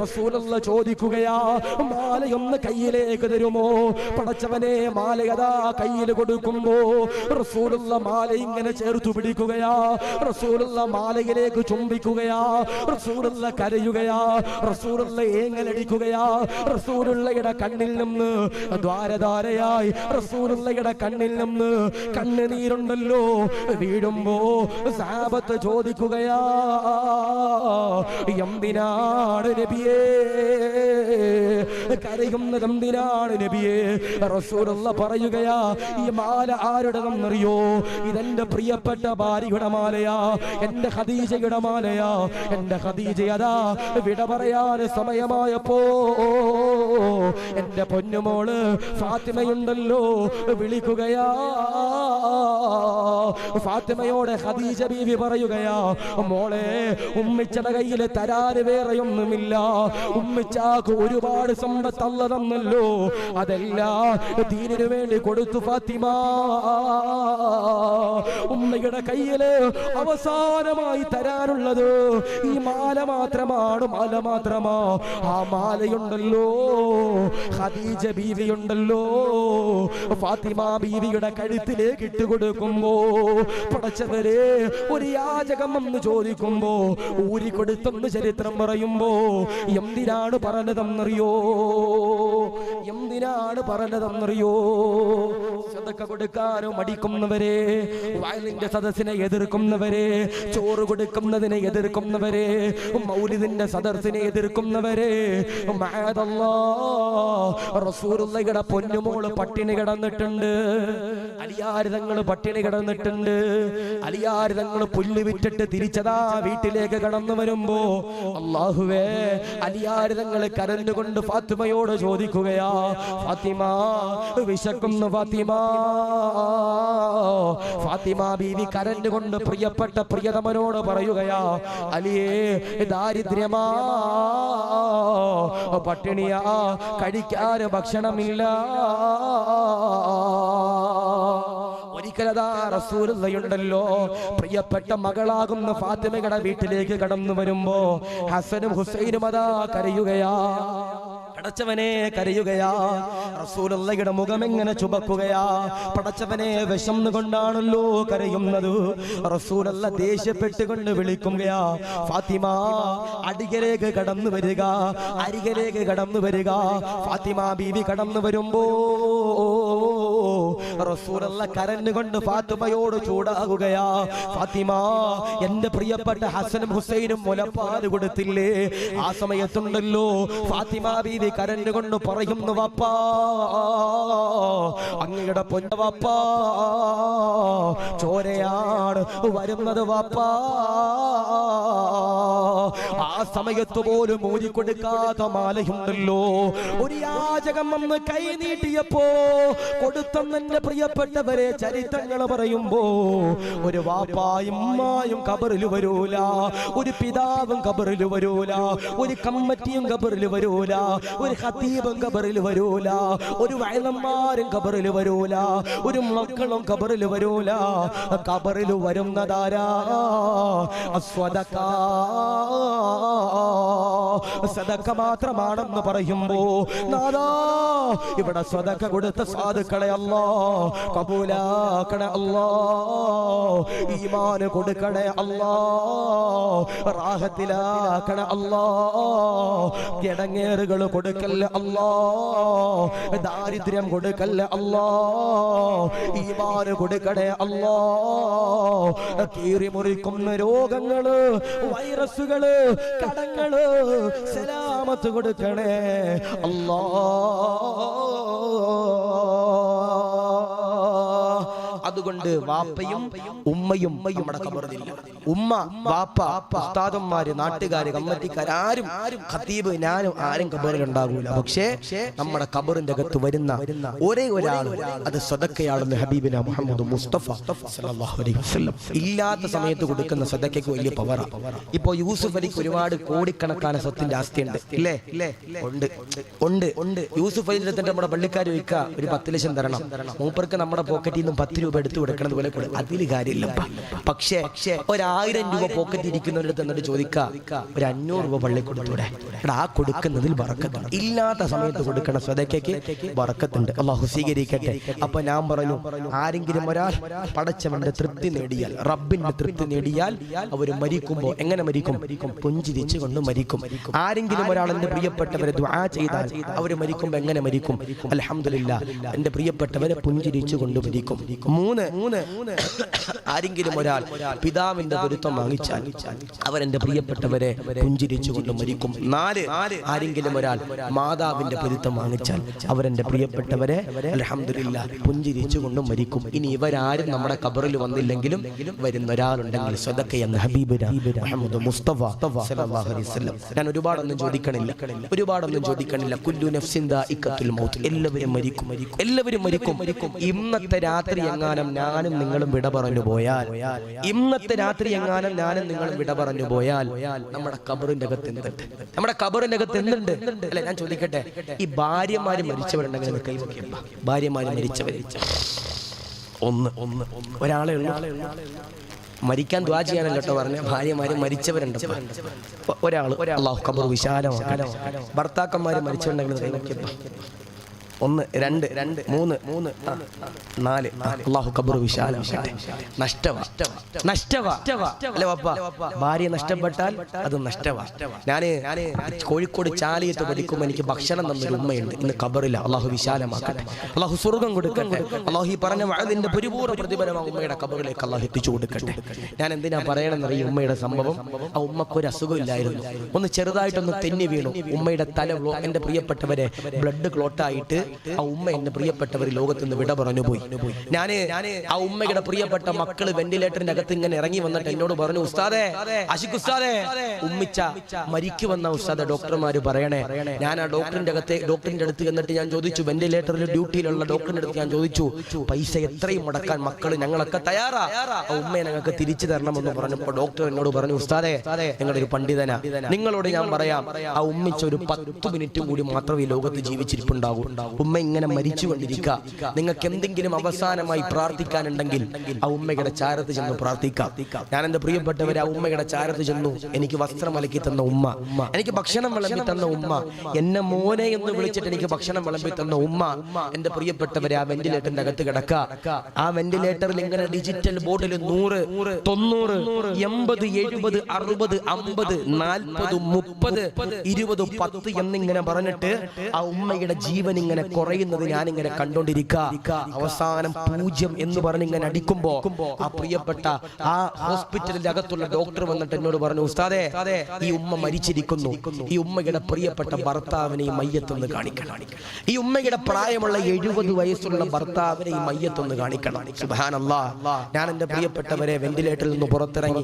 റസൂലുള്ള ചോദിക്കുകയാ, മാലയൊന്ന് കയ്യിലേക്ക് തരുമോ? പടച്ചവനെ, മാലയതാ കയ്യിൽ കൊടുക്കുമ്പോ റസൂലുള്ള മാല ഇങ്ങനെ ചേർത്തു പിടിക്കുകയാ. റസൂലുള്ള മാലയിലേക്ക് ചുംബിക്കുകയാ. റസൂലുള്ള കരയുകയാ. റസൂലുള്ള ഏങ്ങലടിക്കുകയാ. റസൂലുള്ളയുടെ കണ്ണിൽ നിന്ന് ദ്വാരധാരയായി റസൂലുള്ളയുടെ കണ്ണിൽ നിന്ന് കണ്ണുനീരുണ്ടല്ലോ വീഴുമ്പോ സഹാബത്ത് ചോദിക്കുകയാ, എന്തിനാണ് നബിയേ കരയുന്നത്, എന്തിനാണ് നബിയേ? റസൂലുള്ള പറയുകയാ, ഈ മാല ആരുടെതെന്നറിയോ? ഇതെന്റെ പ്രിയപ്പെട്ട ഭാര്യയുടെ മാലയാ, എന്റെ ഖദീജയുടെ മാലയാ. എന്റെ ഖദീജ അതാ വിട പറയാൻ സമയമായപ്പോ എന്റെ പൊന്നുമോള് ഫാത്തിമയുണ്ടല്ലോ വിളിക്കുകയാ. ഫാത്തിമയോടെ ഖദീജ ബീവി പറയുകയാ, മോളെ, ഉമ്മിച്ചയുടെ കയ്യിൽ തരാന് വേറെയൊന്നുമില്ല, ഉമ്മിച്ചാക്ക് ഒരുപാട് സമ്പത്ത് അല്ല തന്നല്ലോ, അതെല്ലാം ദീനിനു വേണ്ടി കൊടുത്തു ഫാത്തിമ. ഉമ്മയുടെ കയ്യില് അവസാനമായി തരാനുള്ളത് ഈ മാല മാത്രമാണ്, മാല മാത്രമാ. ആ മാലയുണ്ടല്ലോ, ഖദീജ ബീവിയുണ്ടല്ലോ, ഫാത്തിമ ബീവിയുടെ കഴുത്തിലേക്ക് ഇട്ടുകൊടുക്കുമ്പോ പടച്ചവരെ, ഒരു യാചകം എന്ന് ചോദിക്കുമ്പോ ഊരിക്കൊടുത്തെന്ന് ചരിത്രം പറയുമ്പോ എന്തിനാണ് പറഞ്ഞതെന്നറിയോ? എന്തിനാണ് പറഞ്ഞതെന്നറിയോ? സദഖ കൊടുക്കാനോ മടിക്കുന്നവരെ, വയലിന്റെ സദസ്സിനെ എതിർക്കുന്നവരെ, ചോറ് കൊടുക്കുന്നതിനെ എതിർക്കുന്നവരെ, മൗലിദിന്റെ സദസ്സിനെ എതിർക്കുന്നവരെ, റസൂലുള്ളാഹിയുടെ പൊന്നുമോള് പട്ടിണി കിടന്നിട്ടുണ്ട്, അലിയാരിതങ്ങൾ പട്ടിണി കിടന്നിട്ടുണ്ട്. അലിയാരിതങ്ങൾ പുല്ല് വിറ്റിട്ട് തിരിച്ചതാ വീട്ടിലേക്ക് കടന്നു വരുമ്പോ അല്ലാഹുവേ, അലിയാരിതങ്ങൾ കരഞ്ഞുകൊണ്ട് ഫാത്തിമയോട് ചോദിക്കുകയാ, ഫാത്തിമ വിശക്കുന്നു ഫാത്തിമ. ഫാത്തിമ ബീവി കരഞ്ഞുകൊണ്ട് പ്രിയപ്പെട്ട പ്രിയതമനോട് പറയുകയാ, അലിയേ, ദാരിദ്ര്യമാ, പട്ടിണിയാ, കഴിക്കാൻ ഭക്ഷണമില്ല. ഒരിക്കലതാ റസൂലുള്ളാഹിയുണ്ടല്ലോ പ്രിയപ്പെട്ട മകളാകുന്ന ഫാത്തിമയുടെ വീട്ടിലേക്ക് കടന്നു വരുമ്പോ ഹസനും ഹുസൈനും അതാ കരയുകയാ, പടച്ചവനെ കരയുകയാ. റസൂലുള്ളാഹിയുടെ മുഖം എങ്ങനെ ചുവക്കുകയാ. പടച്ചവനെ വിശന്നുകൊണ്ടാണല്ലോ കരയുന്നത്. റസൂലുള്ള ദേഷ്യപ്പെട്ടുകൊണ്ട് വിളിക്കുകയാ, ഫാത്തിമ അരികിലേക്ക് കടന്നു വരിക, അരികിലേക്ക് കടന്നു വരിക. ഫാത്തിമ ബീവി കടന്നു വരുമ്പോ റസൂലുള്ള കരഞ്ഞുകൊണ്ട് ഫാത്തിമയോട് ചൂടാകുകയാ, ഫാത്തിമ, എന്റെ പ്രിയപ്പെട്ട ഹസനും ഹുസൈനും മുലപ്പാല് കൊടുത്തില്ലേ? ആ സമയത്തുണ്ടല്ലോ ഫാത്തിമ ബീവി കരഞ്ഞുകൊണ്ട് പറയുന്നു, വാപ്പാ, അങ്ങയുടെ പൊന്ന വാപ്പാ, ചോരയാണ് വരുന്നത് വാപ്പാ. ആ സമയത്ത് പോലും ഊരിക്കൊടുക്കാത്ത മാലയുണ്ടല്ലോ. ഒരു യാചകം വന്ന് കൈ നീട്ടിയപ്പോ കൊടുത്തെന്നെ പ്രിയപ്പെട്ടവരെ ചരിത്രങ്ങൾ പറയുമ്പോ ഒരു വാപ്പായും ഉമ്മായും ഖബറിൽ വരൂല, ഒരു പിതാവും ഖബറിൽ വരൂല, ഒരു കമ്മിറ്റിയും ഖബറിൽ വരൂല, ഒരു ഖതീബും ഖബറിൽ വരൂല, ഒരു വഅലന്മാരും ഖബറിൽ വരൂല, ഒരു മക്കളും ഖബറിൽ വരൂല. ഖബറിൽ വരുന്നതാരാ? അസ്വദഖ, സദഖ മാത്രമാണെന്ന് പറയുമ്പോ നാദാ ഇവിടെ സദഖ കൊടുത്ത സാധുക്കളെ അല്ലാഹ് കബൂലാക്കണേ അല്ലാഹ്, ഈമാന് കൊടുക്കണേ അല്ലാഹ്, റാഹത്തിലാക്കണേ അല്ലാഹ്, കിടങ്ങേറുകൾ കൊടുക്കല്ലേ അല്ലാഹ്, ദാരിദ്ര്യം കൊടുക്കല്ലേ അല്ലാഹ്, ഈമാന് കൊടുക്കണേ അല്ലാഹ്, കീറി മുറിക്കുന്ന രോഗങ്ങള്, വൈറസുകള്, കടങ്ങള് സലാമത്ത് കൊടുക്കണേ അല്ലാഹ്. അതുകൊണ്ട് വാപ്പയും ഉമ്മയും നമ്മുടെ ഖബറിലില്ല. ഉമ്മ, വാപ്പ, ഉസ്താദന്മാര്, നാട്ടുകാര്, കമ്മറ്റിക്കാർ, ആരും, ഖതീബ്, ഞാനും ആരും ഖബറിൽ ഉണ്ടാകൂല. പക്ഷേ നമ്മുടെ ഖബറിന്റെ അകത്ത് വരുന്ന ഒരേ ഒരാൾ അത് സദഖയാണെന്ന് ഹബീബിന മുഹമ്മദ് മുസ്തഫ സല്ലല്ലാഹു അലൈഹി വസല്ലം. ഇല്ലാത്ത സമയത്ത് കൊടുക്കുന്ന സദഖയ്ക്ക് വലിയ പവറാ. ഇപ്പോ യൂസുഫ് അലിക്ക് ഒരുപാട് കോടിക്കണക്കാன സ്വത്തിന്റെ ആസ്തിയുണ്ട്, ഇല്ലേ? ഉണ്ട്. യൂസുഫ് അലി നമ്മുടെ പള്ളിക്കാർ ചോദിക്കുക, ഒരു 10 ലക്ഷം തരണം, മൂപ്പർക്ക് നമ്മുടെ പോക്കറ്റിൽ നിന്നും 10 രൂപ എടുത്തു കൊടുക്കണത് പോലെ അതിൽ കാര്യമില്ല. പക്ഷേ 1000 രൂപ പോക്കറ്റ് ഇരിക്കുന്നവരുടെ എന്നിട്ട് ചോദിക്കുക, ഒരു 500 രൂപ പള്ളി കൊടുത്തൂടെ? ആ കൊടുക്കുന്നതിൽ ബറക്കത്തുണ്ട്. ഇല്ലാത്ത സമയത്ത് കൊടുക്കണ സദഖയ്ക്ക് ബറക്കത്തുണ്ട്. അല്ലാഹു സ്വീകരിക്കട്ടെ. അപ്പൊ ഞാൻ പറഞ്ഞു, ആരെങ്കിലും ഒരാൾ പടച്ചവന്റെ തൃപ്തി നേടിയാൽ, റബ്ബിന്റെ തൃപ്തി നേടിയാൽ അവർ മരിക്കുമ്പോൾ എങ്ങനെ മരിക്കും? പുഞ്ചിരിച്ചു കൊണ്ട് മരിക്കും. ആരെങ്കിലും ഒരാൾ എന്റെ പ്രിയപ്പെട്ടവരെ ദുആ ചെയ്താൽ അവർ മരിക്കുമ്പോൾ എങ്ങനെ മരിക്കും? അൽഹംദുലില്ലാഹ്, എന്റെ പ്രിയപ്പെട്ടവരെ പുഞ്ചിരിച്ചു കൊണ്ട് മരിക്കും. 3 ആരെങ്കിലും ഒരാൾ പിതാവിന്റെ പൊരുത്തം വാങ്ങിച്ചാൽ അവരെന്റെ പ്രിയപ്പെട്ടവരെ പുഞ്ചിരിച്ചു കൊണ്ട് മരിക്കും. 4 ആരെങ്കിലും ഒരാൾ മാതാവിന്റെ പൊരുത്തം വാങ്ങിച്ചാൽ അവരെന്റെ പ്രിയപ്പെട്ടവരെ അൽഹംദുലില്ലാഹ് പുഞ്ചിരിച്ചു കൊണ്ട് മരിക്കും. ഇനി ഇവരാരും നമ്മുടെ ഖബറിൽ വന്നില്ലെങ്കിലും വരുന്ന ഒരാളുണ്ടെങ്കിൽ സദഖ എന്ന ഹബീബ് മുഹമ്മദ് മുസ്തഫ സല്ലല്ലാഹു അലൈഹി വസല്ലം. ഞാൻ ഒരുപാടൊന്നും ചോദിക്കണില്ല. കുല്ലു നഫ്സിൻ ദാഇഖത്തുൽ മൗത്ത്. എല്ലാവരും മരിക്കും. ഇന്നത്തെ രാത്രി എങ്ങാനും ഞാനും നിങ്ങളും വിട പറഞ്ഞു പോയാൽ, നമ്മുടെ ഖബറിന്റെ അകത്ത് എന്തുണ്ട്? അല്ലെ, ഞാൻ ചോദിക്കട്ടെ, ഈ ഭാര്യമാര് മരിച്ചവരുണ്ടെങ്കിൽ കൈവയ്ക്കുക. ഭാര്യമാര് മരിച്ചവർ ഒരാളെ ഉള്ളൂ. മരിക്കാൻ ദുആ ചെയ്യാനല്ല കേട്ടോ പറഞ്ഞ, ഭാര്യമാര് മരിച്ചവരുണ്ട് ഒരാൾ. അല്ലാഹു ഖബർ വിശാലമാക്കട്ടെ. ഭർത്താക്കന്മാര് മരിച്ചവരുണ്ടെങ്കിൽ കൈവയ്ക്കുക. 1 2 3 4 അല്ലാഹു ഖബർ വിശാലമാക്കട്ടെ. നഷ്ടവാ അല്ലേ വാപ്പ? ഭാര്യ നഷ്ടപ്പെട്ടാൽ അത് നഷ്ടവാ. ഞാന് കോഴിക്കോട് ചാലിയത്ത് പഠിക്കുമ്പോൾ എനിക്ക് ഭക്ഷണം തന്നൊരു ഉമ്മയുണ്ട്, ഇന്ന് ഖബറില്ല. അല്ലാഹു വിശാലമാക്കട്ടെ, അല്ലാഹു സ്വർഗ്ഗം കൊടുക്കട്ടെ. അല്ലാഹു ഈ പറഞ്ഞ വഅദിന്റെ പരിപൂർണ്ണ പ്രതിഫലം ആ ഉമ്മയുടെ ഖബറിലേക്ക് അല്ലാഹു എത്തിച്ചു കൊടുക്കട്ടെ. ഞാൻ എന്തിനാ പറയണമെന്നറിയ, ഈ ഉമ്മയുടെ സംഭവം. ആ ഉമ്മക്കൊരു അസുഖമില്ലായിരുന്നു, ഒന്ന് ചെറുതായിട്ടൊന്ന് തെന്നി വീണു. ഉമ്മയുടെ തല, എന്റെ പ്രിയപ്പെട്ടവരെ, ബ്ലഡ് ക്ലോട്ടായിട്ട് ആ ഉമ്മ എന്റെ പ്രിയപ്പെട്ടവർ ലോകത്ത് നിന്ന് വിട പറഞ്ഞു പോയി. ഞാന് ആ ഉമ്മയുടെ പ്രിയപ്പെട്ട മക്കള് വെന്റിലേറ്ററിന്റെ അകത്ത് ഇങ്ങനെ ഇറങ്ങി വന്നിട്ട് എന്നോട് പറഞ്ഞു, ഉസ്താദേ, ആശിഖ് ഉസ്താദേ, ഉമ്മിച്ച മരിക്കുമെന്ന ഉസ്താദ് ഡോക്ടർമാര് പറയണേ. ഞാൻ ആ ഡോക്ടറിന്റെ അടുത്ത് എന്നിട്ട് ഞാൻ ചോദിച്ചു, വെന്റിലേറ്ററിൽ ഡ്യൂട്ടിയിലുള്ള ഡോക്ടറിന്റെ അടുത്ത് ഞാൻ ചോദിച്ചു, പൈസ എത്രയും മുടക്കാൻ മക്കള് ഞങ്ങളൊക്കെ തയ്യാറാ, ആ ഉമ്മയെ ഞങ്ങൾക്ക് തിരിച്ചു തരണമെന്ന് പറഞ്ഞപ്പോ ഡോക്ടർ എന്നോട് പറഞ്ഞു, ഉസ്താദേ, നിങ്ങളൊരു പണ്ഡിതനാ, നിങ്ങളോട് ഞാൻ പറയാം, ആ ഉമ്മിച്ച ഒരു 10 മിനിറ്റ് കൂടി മാത്രമേ ഈ ലോകത്ത് ജീവിച്ചിരിപ്പുണ്ടാകൂ. ഉമ്മ ഇങ്ങനെ മരിച്ചുകൊണ്ടിരിക്കുക. നിങ്ങൾക്ക് എന്തെങ്കിലും അവസാനമായി പ്രാർത്ഥിക്കാനുണ്ടെങ്കിൽ ആ ഉമ്മയുടെ ചാരത്ത് ചെന്ന് പ്രാർത്ഥിക്കാം. ഞാൻ എന്റെ പ്രിയപ്പെട്ടവരെ, ആ ഉമ്മയുടെ ചാരത്ത് ചെന്നു. എനിക്ക് വസ്ത്രം അലക്കി തന്ന ഉമ്മ, എനിക്ക് ഭക്ഷണം വിളമ്പി തന്ന ഉമ്മ, എന്നെ മോനെ എന്ന് വിളിച്ചിട്ട് എനിക്ക് ഭക്ഷണം വിളമ്പി തന്ന ഉമ്മ, എന്റെ പ്രിയപ്പെട്ടവരെ, ആ വെന്റിലേറ്ററിന്റെ അകത്ത് കിടക്കുക. ആ വെന്റിലേറ്ററിൽ ഇങ്ങനെ ഡിജിറ്റൽ ബോർഡിൽ 100 90 80 70 60 50 40 30 20 10 എന്നിങ്ങനെ പറഞ്ഞിട്ട് ആ ഉമ്മയുടെ ജീവൻ ഇങ്ങനെ കുറയുന്നത് ഞാനിങ്ങനെ കണ്ടോണ്ടിരിക്കുക. അവസാനം 0 എന്ന് പറഞ്ഞ് ഇങ്ങനെ അടിക്കുമ്പോ ആ പ്രിയപ്പെട്ട ആ ഹോസ്പിറ്റലിന്റെ അകത്തുള്ള ഡോക്ടർ വന്നിട്ട് എന്നോട് പറഞ്ഞു, ഉസ്താദേ, ഈ ഉമ്മ മരിച്ചിരിക്കുന്നു, ഈ ഉമ്മയുടെ പ്രിയപ്പെട്ട ഭർത്താവിനെ ഈ മയ്യത്തൊന്ന് കാണിക്കണം. ഈ ഉമ്മയുടെ പ്രായമുള്ള 70 വയസ്സുള്ള ഭർത്താവിനെ ഈ മയ്യത്തൊന്ന് കാണിക്കണം. സുബ്ഹാനല്ലാഹ്. ഞാൻ എന്റെ പ്രിയപ്പെട്ടവരെ വെന്റിലേറ്ററിൽ നിന്ന് പുറത്തിറങ്ങി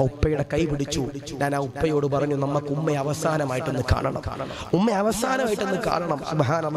ഉപ്പയുടെ കൈ പിടിച്ചു. ഞാൻ ആ ഉപ്പയോട് പറഞ്ഞു, നമുക്ക് ഉമ്മയെ അവസാനമായിട്ടൊന്ന് കാണണം. സുബ്ഹാനല്ലാഹ്.